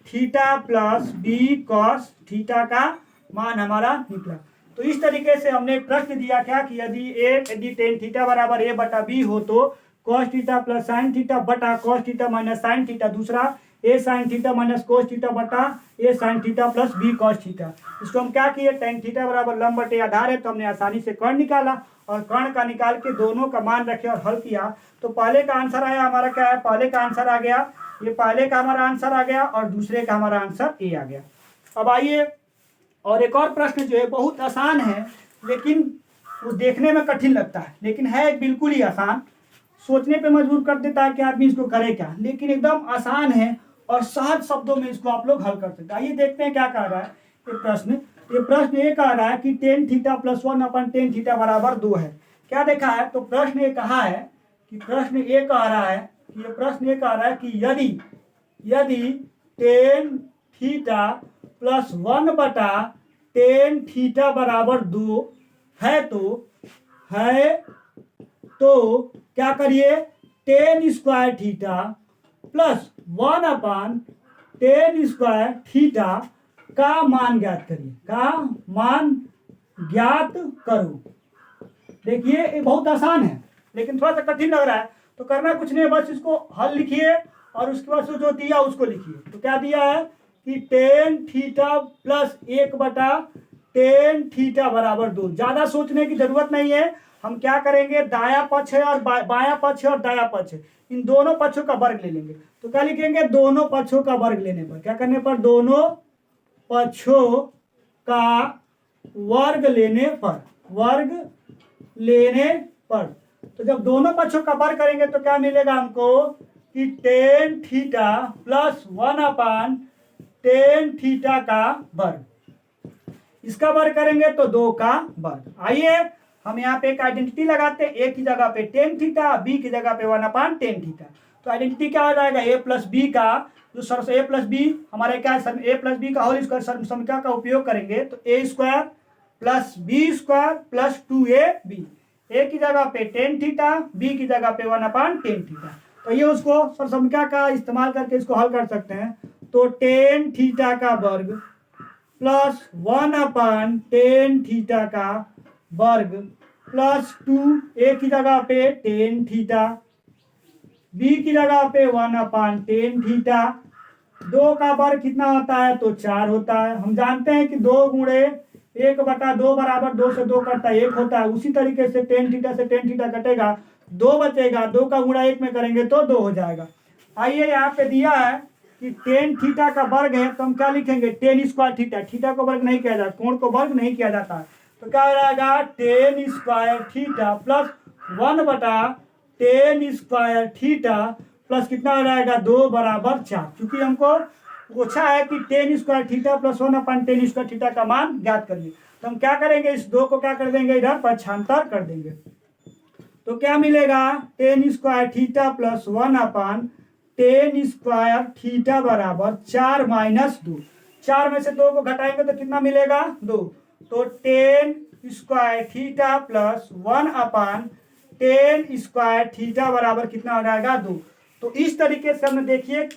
theta plus B cos theta का मान हमारा निकला। तो इस तरीके से हमने एक प्रश्न दिया क्या कि यदि टेन थीटा बराबर ए बटा बी हो तो cos theta plus sine theta बटा cos theta minus sine theta, दूसरा A sine theta minus cos theta बटा A sine theta plus B cos theta, इसको हम क्या किए टेन थीटा बराबर लंब बटे आधार है तो हमने आसानी से कर्ण निकाला और कर्ण का निकाल के दोनों का मान रखे और हल किया, तो पहले का आंसर आया हमारा क्या है, पहले का आंसर आ गया, ये पहले का हमारा आंसर आ गया और दूसरे का हमारा आंसर ए आ गया। अब आइए और एक और प्रश्न जो है बहुत आसान है लेकिन वो देखने में कठिन लगता है, लेकिन है बिल्कुल ही आसान, सोचने पे मजबूर कर देता है कि आदमी इसको करे क्या, लेकिन एकदम आसान है और सहज शब्दों में इसको आप लोग हल कर सकते हैं। आइए देखते हैं क्या कह रहा है ये प्रश्न ये कह रहा है कि टेन थीटा प्लस 1 अपन टेन थीटा बराबर 2 है, क्या देखा है, तो प्रश्न ये कहा है कि प्रश्न ये कह रहा है कि यदि टेन थीटा प्लस 1 बटा टेन थीटा बराबर 2 है तो क्या करिए टेन स्क्वायर थीटा प्लस 1 अपान टेन स्क्वायर थीटा का मान ज्ञात करो। देखिए ये बहुत आसान है लेकिन थोड़ा सा कठिन लग रहा है, तो करना कुछ नहीं, बस इसको हल लिखिए और उसके बाद जो दिया उसको लिखिए। तो क्या दिया है कि टेन थीटा प्लस 1 बटा टेन थीटा बराबर 2, ज्यादा सोचने की जरूरत नहीं है, हम क्या करेंगे दाया पक्ष है और बाया पक्ष है और दाया पक्ष है, इन दोनों पक्षों का वर्ग ले लेंगे, तो क्या लिखेंगे दोनों पक्षों का वर्ग लेने पर, क्या करने पर दोनों पक्षों का वर्ग लेने पर, तो जब दोनों पक्षों का वर्ग करेंगे तो क्या मिलेगा हमको कि टेन थीटा प्लस 1 अपान टेन थीटा का वर्ग, इसका वर्ग करेंगे तो 2 का वर्ग। आइए हम यहाँ पे एक आइडेंटिटी लगाते हैं, ए की जगह पे टेन थीटा, बी की जगह पे 1 अपान टेन थीटा, तो आइडेंटिटी क्या हो जाएगा ए प्लस बी का जो सर ए प्लस बी हमारे क्या है ए प्लस बी का होल स्क्वायर संख्या का उपयोग करेंगे तो A square plus B square plus 2ab, A की जगह पे टेन थीटा, बी की जगह पे 1 अपान टेन थीटा, तो ये उसको सर संख्या का इस्तेमाल करके इसको हल कर सकते हैं, तो टेन थीटा का वर्ग प्लस 1 अपान टेन थीटा का वर्ग प्लस 2, ए की जगह पे टेन थीटा, बी की जगह पे 1 अपान टेन थीटा, 2 का वर्ग कितना होता है तो 4 होता है, हम जानते हैं कि 2 गुणे 1 बटा 2 बराबर 2 से 2 कटता 1 होता है, उसी तरीके से टेन थीटा से टेन थीटा कटेगा 2 बचेगा, 2 का गुणा 1 में करेंगे तो 2 हो जाएगा। आइए यहाँ पे दिया है कि टेन थीटा का वर्ग है तो हम क्या लिखेंगे टेन स्क्वायर थीटा, थीटा को वर्ग नहीं किया जाता, कोण को वर्ग नहीं किया जाता है, तो क्या हो जाएगा टेन स्क्वायर थीटा प्लस 1 बटा टेन स्क्वायर थीटा प्लस कितना हो जाएगा 2 बराबर 4। क्योंकि हमको पूछा है कि ten square theta plus 1/10 square theta का मान ज्ञात करिए, तो हम क्या करेंगे, इस 2 को क्या कर देंगे, इधर पक्षांतर कर देंगे। तो क्या मिलेगा, ten square theta plus 1/10 square theta बराबर 4 माइनस 2। 4 में से 2 को घटाएंगे तो कितना मिलेगा, 2। तो ten square theta plus 1/10 square theta बराबर कितना हो जाएगा, 2। तो इस तरीके से हमने देखिए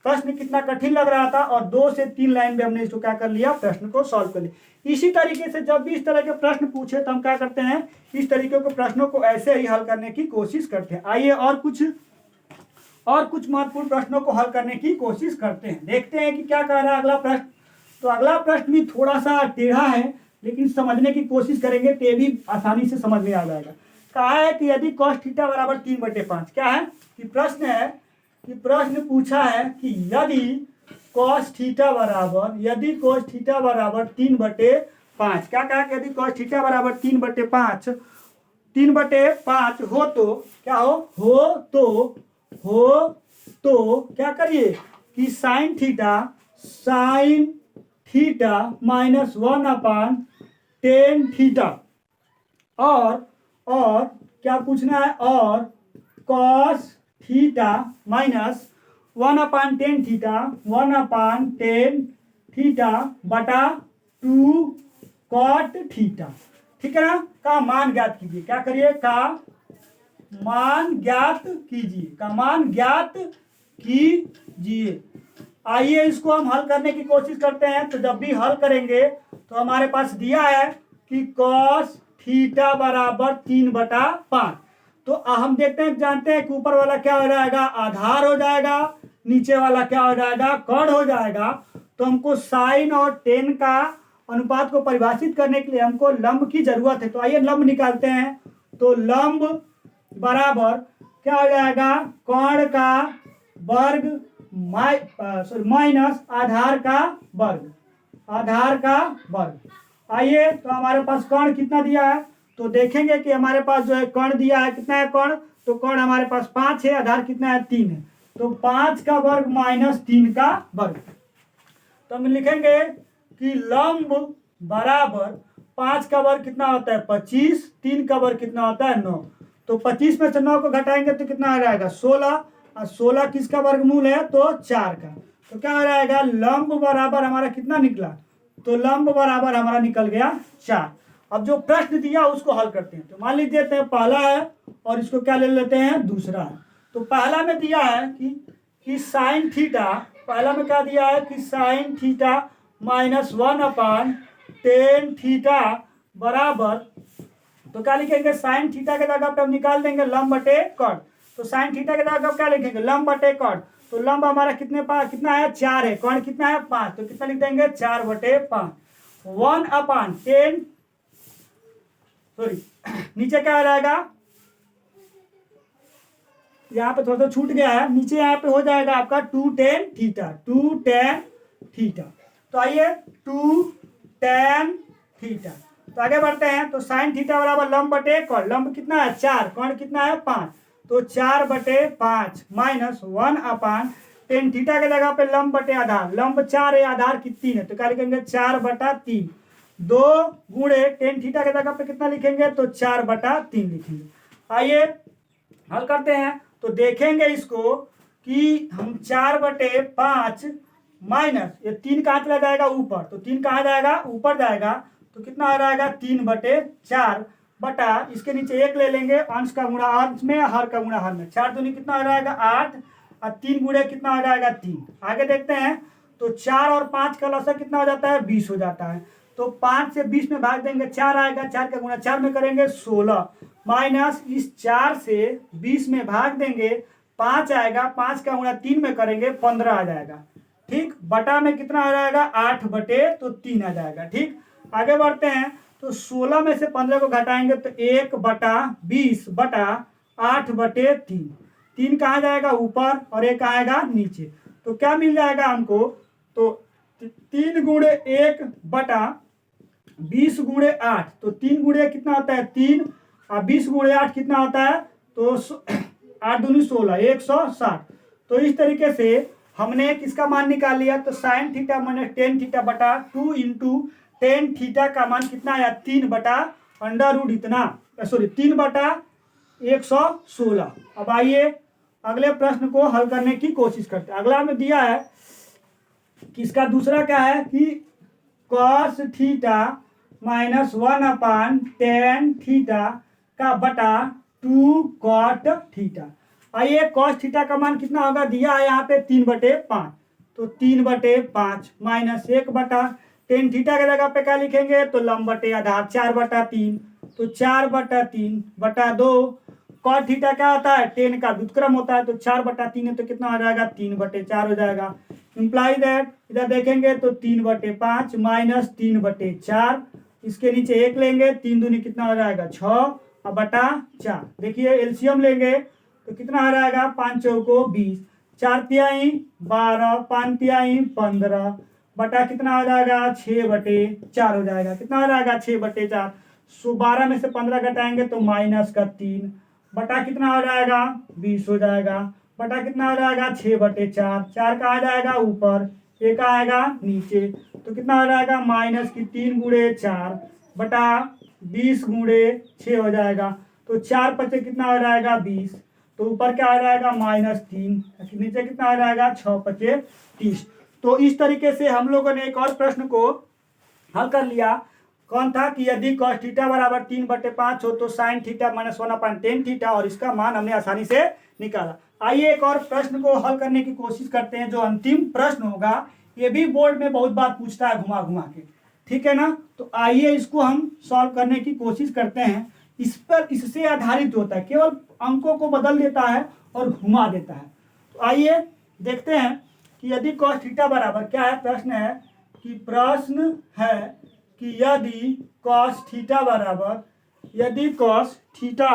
प्रश्न कितना कठिन लग रहा था और 2 से 3 लाइन में हमने इसको क्या कर लिया, प्रश्न को सॉल्व कर लिया। इसी तरीके से जब भी इस तरह के प्रश्न पूछे तो हम क्या करते हैं, इस तरीके के प्रश्नों को ऐसे ही हल करने की कोशिश करते हैं। आइए और कुछ महत्वपूर्ण प्रश्नों को हल करने की कोशिश करते हैं, देखते हैं कि क्या कह रहा है अगला प्रश्न। तो अगला प्रश्न भी थोड़ा सा टेढ़ा है, लेकिन समझने की कोशिश करेंगे तो ये भी आसानी से समझ में आ जाएगा। कहा है कि यदि cos थीटा बराबर 3/5, क्या है कि प्रश्न पूछा है कि यदि cos थीटा बराबर 3/5, क्या कहा कि यदि cos थीटा बराबर 3/5 हो तो क्या हो क्या करिए कि साइन थीटा माइनस 1/10 थीटा और क्या पूछना है, और cos थीटा माइनस 1/10 थीटा बटा 2 cot थीटा, ठीक है ना, का मान ज्ञात कीजिए। क्या करिए, का मान ज्ञात कीजिए। आइए इसको हम हल करने की कोशिश करते हैं। तो जब भी हल करेंगे तो हमारे पास दिया है कि cos थीटा बराबर 3/5। तो हम देखते हैं, जानते हैं कि ऊपर वाला क्या हो जाएगा, आधार हो जाएगा, नीचे वाला क्या हो जाएगा, कर्ण हो जाएगा। तो हमको साइन और टेन का अनुपात को परिभाषित करने के लिए हमको लंब की जरूरत है। तो आइए लंब निकालते हैं। तो लंब बराबर क्या हो जाएगा, कर्ण का वर्ग माइनस आधार का वर्ग। आइए तो हमारे पास कर्ण कितना दिया है, तो देखेंगे कि हमारे पास जो है कर्ण दिया है, कितना है कर्ण, तो कर्ण हमारे पास 5 है, आधार कितना है 3 है। तो 5 का वर्ग माइनस 3 का वर्ग। तो हम लिखेंगे कि लंब बराबर 5 का वर्ग कितना होता है 25, 3 का वर्ग कितना होता है 9। तो 25 में से 9 को घटाएंगे तो कितना आ जाएगा 16, और 16 किसका वर्गमूल है, तो 4 का। तो क्या आ जाएगा, लंब बराबर हमारा कितना निकला, तो लंब बराबर हमारा निकल गया 4। अब जो प्रश्न दिया उसको हल करते हैं। तो मान लीजिए पहला है और इसको क्या ले लेते हैं, दूसरा है। तो पहला में दिया है कि साइन थीटा, पहला में क्या दिया है कि साइन थीटा माइनस 1/10 थीटा बराबर, तो क्या लिखेंगे, साइन थीटा के जगह पे हम निकाल देंगे लंब बटे कॉट। तो साइन थीटा के जगह क्या लिखेंगे, लंब बटे कॉट। तो लंब हमारा कितना है 4 है, कॉट कितना है 5, तो कितना लिख देंगे 4/5। 1/10 सॉरी नीचे क्या आ जाएगा, यहाँ पे थोड़ा सा छूट गया है, नीचे यहाँ पे हो जाएगा आपका 2tan थीटा। तो आइए 2tan थीटा। तो आगे बढ़ते हैं। तो साइन थीटा बराबर लंब बटे कॉट, लंब कितना है 4, कॉट कितना है 5, तो 4/5 माइनस 1/10 थीटा के जगह पे लंब बटे आधार, लंब 4 है, आधार कितनी है, तो क्या लिखेंगे 4/3। 2 गुणे tan थीटा के जगह पे कितना लिखेंगे, तो 4/3 लिखेंगे। आइए हल करते हैं। तो देखेंगे इसको कि हम 4/5 माइनस ये 3 कहाँ चला जाएगा ऊपर, तो 3 कहाँ जाएगा ऊपर जाएगा, तो कितना आ जाएगा 3/4 बटा इसके नीचे 1 ले लेंगे, अंश का गुणा अंश में, हर का गुणा हर में। 4 दूनी कितना हो जाएगा 8, और 3 गुणे कितना हो जाएगा 3। आगे देखते हैं। तो 4 और 5 का लसा कितना हो जाता है 20 हो जाता है। तो 5 से 20 में भाग देंगे 4 आएगा, 4 का गुणा 4 में करेंगे 16, माइनस इस 4 से 20 में भाग देंगे 5 आएगा, 5 का गुणा 3 में करेंगे 15 आ जाएगा। ठीक, बटा में कितना आ जाएगा 8/3 आ जाएगा। ठीक, आगे बढ़ते हैं। तो 16 में से 15 को घटाएंगे तो 1/20 बटा 8/3। 3 कहाँ जाएगा ऊपर और 1 आएगा नीचे। तो क्या मिल जाएगा हमको, तो 3 गुणे 1 बटा 20 गुणे 8, तो 3 गुणे कितना होता है 3, और 20 गुणे 8 कितना होता है, तो 8 दूनी 16, 160। तो इस तरीके से हमने किसका मान निकाल लिया, तो sign theta minus tan theta बटा 2 इंटू टेन थीटा का मान कितना आया, 3 बटा अंडर रूट इतना, सॉरी 3 बटा 116। अब आइए अगले प्रश्न को हल करने की कोशिश करते हैं। अगला में दिया है कि इसका दूसरा क्या है कि cos theta minus 1/tan theta का बटा 2 कॉट थीटा। आइए कॉस थीटा का मान कितना होगा, दिया है यहाँ पे 3/5, तो 3/5 माइनस 1/tan थीटा के जगह पे क्या लिखेंगे, तो लंब बटे आधार 4/3, तो 4/3 बटा 2। कॉट थीटा क्या होता है, टेन का व्युत्क्रम होता है, तो 4/3 है तो कितना हो जाएगा, 3/4 हो जाएगा। इंप्लाई दैट इधर देखेंगे तो 3/5 माइनस 3/4, इसके नीचे 1 लेंगे, 3 दूनी कितना हो जाएगा 6 और बटा 4। देखिए एलसीएम लेंगे तो कितना हो जाएगा, 5 चौको 20, 4 तिहाई 12, 5 तिहाई 15 बटा कितना हो जाएगा 6/4 हो जाएगा। कितना हो जाएगा 6/4। 12 में से 15 घटाएंगे तो -3 बटा कितना हो जाएगा 20 हो जाएगा, बटा कितना हो जाएगा 6/4। 4 का आ जाएगा ऊपर, 1 आएगा नीचे, तो कितना हो जाएगा -3 गुणे 4 बटा 20 गुणे 6 हो जाएगा। तो 4 पचे कितना हो जाएगा 20, तो ऊपर क्या आ जाएगा -3, नीचे कितना आ जाएगा 6 पचे 30। तो इस तरीके से हम लोगों ने एक और प्रश्न को हल कर लिया। कौन था कि यदि cos थीटा बराबर 3/5 हो तो sign theta minus 1/tan theta, और इसका मान हमने आसानी से निकाला। आइए एक और प्रश्न को हल करने की कोशिश करते हैं। जो अंतिम प्रश्न होगा ये भी बोर्ड में बहुत बार पूछता है घुमा घुमा के, ठीक है ना। तो आइए इसको हम सॉल्व करने की कोशिश करते हैं। इस पर इससे आधारित होता है, केवल अंकों को बदल देता है और घुमा देता है। तो आइए देखते हैं कि यदि cos थीटा बराबर क्या है, प्रश्न है कि यदि cos थीटा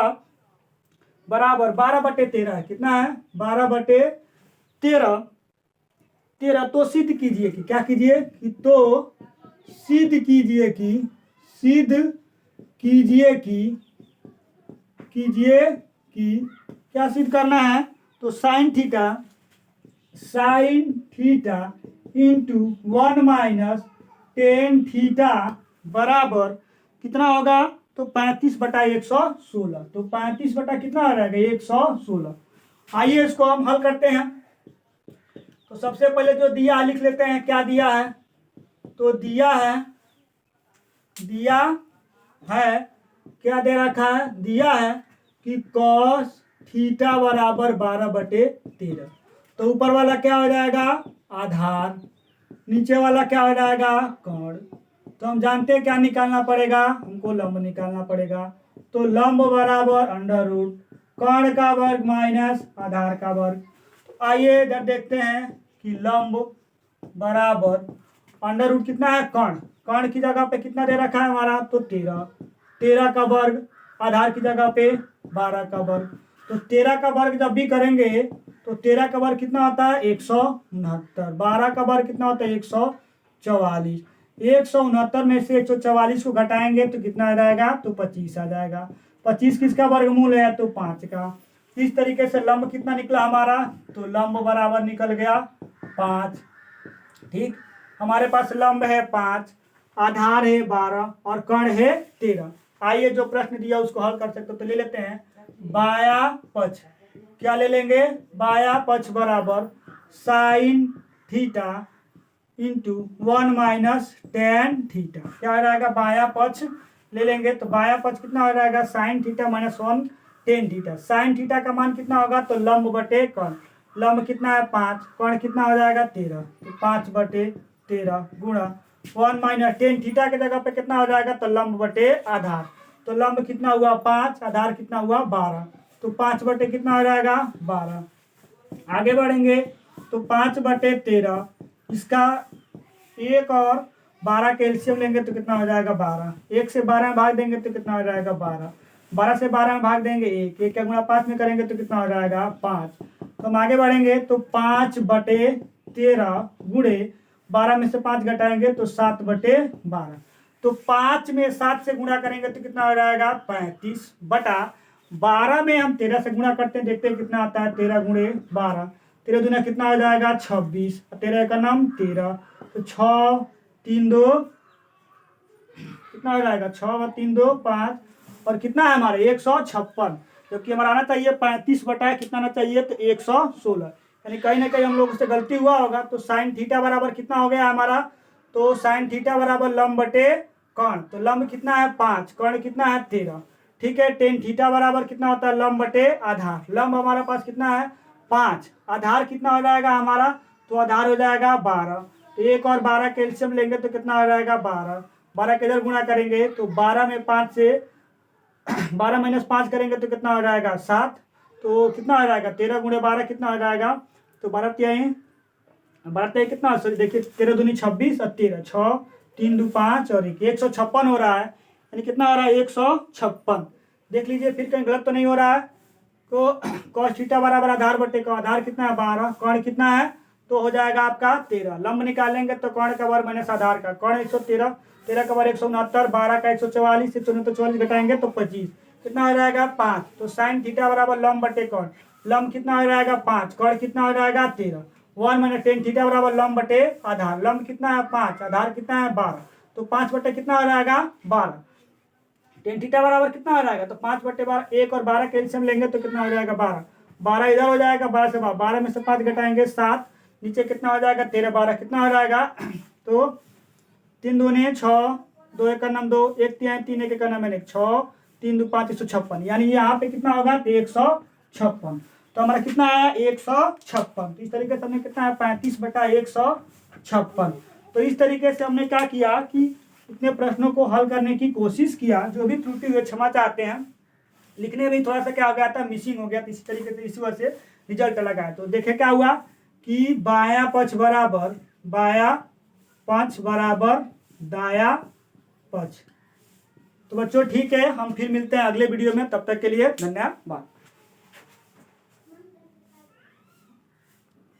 बराबर 12/13 है, कितना है 12/13, तो सिद्ध कीजिए कि क्या कीजिए कि, तो सिद्ध कीजिए कि क्या सिद्ध करना है, तो sine theta into 1 - tan theta बराबर कितना होगा, तो 35/116, तो 35 बटा कितना आ जाएगा 116। आइए इसको हम हल करते हैं। तो सबसे पहले जो दिया लिख लेते हैं, क्या दिया है, तो दिया है क्या दे रखा है, दिया है कि cos थीटा बराबर 12/13, तो ऊपर वाला क्या हो जाएगा आधार, नीचे वाला क्या हो जाएगा कर्ण। तो हम जानते हैं क्या निकालना पड़ेगा, हमको लंब निकालना पड़ेगा। तो लंब बराबर अंडर रूट कर्ण का वर्ग माइनस आधार का वर्ग। तो आइए इधर देखते हैं कि लंब बराबर अंडर रूट कितना है कर्ण की जगह पे कितना दे रखा है हमारा, तो 13 का वर्ग, आधार की जगह पे 12 का वर्ग। तो 13 का वर्ग जब भी करेंगे तो 13 का वर्ग कितना होता है 169, 12 का वर्ग कितना होता है 144, 169 में से 144 को घटाएंगे तो कितना आ जाएगा, तो 25 आ जाएगा। 25 किसका वर्गमूल है, तो 5 का। इस तरीके से लंब कितना निकला हमारा, तो लंब बराबर निकल गया 5। ठीक, हमारे पास लंब है 5, आधार है 12 और कर्ण है 13। आइए जो प्रश्न दिया उसको हल कर सकते, तो ले लेते हैं बाया पक्ष। क्या ले लेंगे, बाया पक्ष बराबर sine theta into 1 - tan theta. क्या हो जाएगा, बाया पक्ष ले लेंगे तो बाया पक्ष कितना हो जाएगा sign theta minus 1 tan theta. Sign theta का मान कितना होगा, तो लंब बटे कर्ण, लंब कितना है 5, कर्ण कितना हो जाएगा 13, तो 5/13 गुणा 1 - tan थीटा के जगह पे कितना हो जाएगा, तो लंब बटे आधार। तो लंब कितना हुआ 5, आधार कितना हुआ 12, तो 5 बटे कितना हो जाएगा 12। आगे बढ़ेंगे तो 5/13, इसका 1 और 12 का एलसीएम लेंगे तो कितना हो जाएगा 12, 1 से 12 में भाग देंगे तो कितना हो जाएगा 12, 12 से 12 में भाग देंगे 1 का गुणा 5 में करेंगे तो कितना हो जाएगा 5। तो हम आगे बढ़ेंगे तो 5/13 गुणे 12 में से 5 घटाएंगे तो 7/12, तो 5 में 7 से गुणा करेंगे तो कितना हो जाएगा 35 बटा 12 में हम 13 से गुणा करते हैं, देखते हैं कितना आता है। 13 गुणे 12, 13 दूना कितना हो जाएगा 26, 13 का नाम 13, तो 6 3 2 कितना हो जाएगा 6 और 3 2 5, और कितना है हमारा 156, जबकि हमारा आना चाहिए 35 बटा कितना आना चाहिए तो 116, यानी कहीं ना कहीं हम लोग से गलती हुआ होगा। तो साइन थीटा बराबर कितना हो गया हमारा, तो साइन थीटा बराबर लंब बटे कर्ण, तो लंब कितना है 5, कर्ण कितना है 13, ठीक है। टेन थीटा बराबर कितना होता है लंब बटे आधार, लंब हमारे पास कितना है 5, आधार कितना हो जाएगा हमारा, तो आधार हो जाएगा 12, तो 1 और 12 कैल्शियम लेंगे तो कितना हो जाएगा 12, 12 के इधर गुणा करेंगे तो 12 में 5 से 12 माइनस 5 करेंगे तो कितना हो जाएगा 7, तो कितना हो जाएगा 13 गुणे 12 कितना हो जाएगा, तो 12 कितना, सॉरी देखिए 13 दूनी 26 और 13 6 3 2 5 और 156 हो रहा है, यानी कितना हो रहा है 156। देख लीजिए फिर कहीं गलत तो नहीं हो रहा है। तो cos थीटा बराबर आधार बटे का आधार कितना है 12, कर्ण कितना है तो हो जाएगा आपका 13, लंब निकालेंगे तो कर्ण का वर्ग माइनस आधार का, कर्ण 113, 13 का वर्ग 169, 12 का 144, 144 घटाएंगे तो 25, कितना हो जाएगा 5, तो साइन थीटा बराबर लंब बटे कर्ण, लंब कितना हो जाएगा 5, कर्ण कितना हो जाएगा 13, 1 माइनस टेन थीटा बराबर लंब बटे आधार, लंब कितना है 5, आधार कितना है 12, तो 5 बटे कितना हो जाएगा 12, टेन थीटा बराबर कितना हो जाएगा तो 5 बटे 12, 1 और 12 कैल्शियम लेंगे तो कितना हो जाएगा 12, 12 इधर हो जाएगा, 12 से 12 में से 5 घटाएंगे 7, नीचे कितना हो जाएगा 13, 12 कितना हो जाएगा तो 3 दूने 6, 2 एक का नाम 2, 1 3 3 1 का नाम 1, 6 3 2 5 156, यानी यहाँ पे कितना होगा 156, तो हमारा कितना आया 156। तो इस तरीके से हमने कितना है 35 बटा 156। तो इस तरीके से हमने क्या किया कि इतने प्रश्नों को हल करने की कोशिश किया, जो भी त्रुटि हुए क्षमा चाहते हैं। लिखने में थोड़ा सा क्या हो गया था, मिसिंग हो गया, तो इसी तरीके से इसी वजह से रिजल्ट अलग आया। तो देखे क्या हुआ कि बायां पक्ष बराबर दायां पक्ष। तो बच्चों ठीक है, हम फिर मिलते हैं अगले वीडियो में, तब तक के लिए धन्यवाद।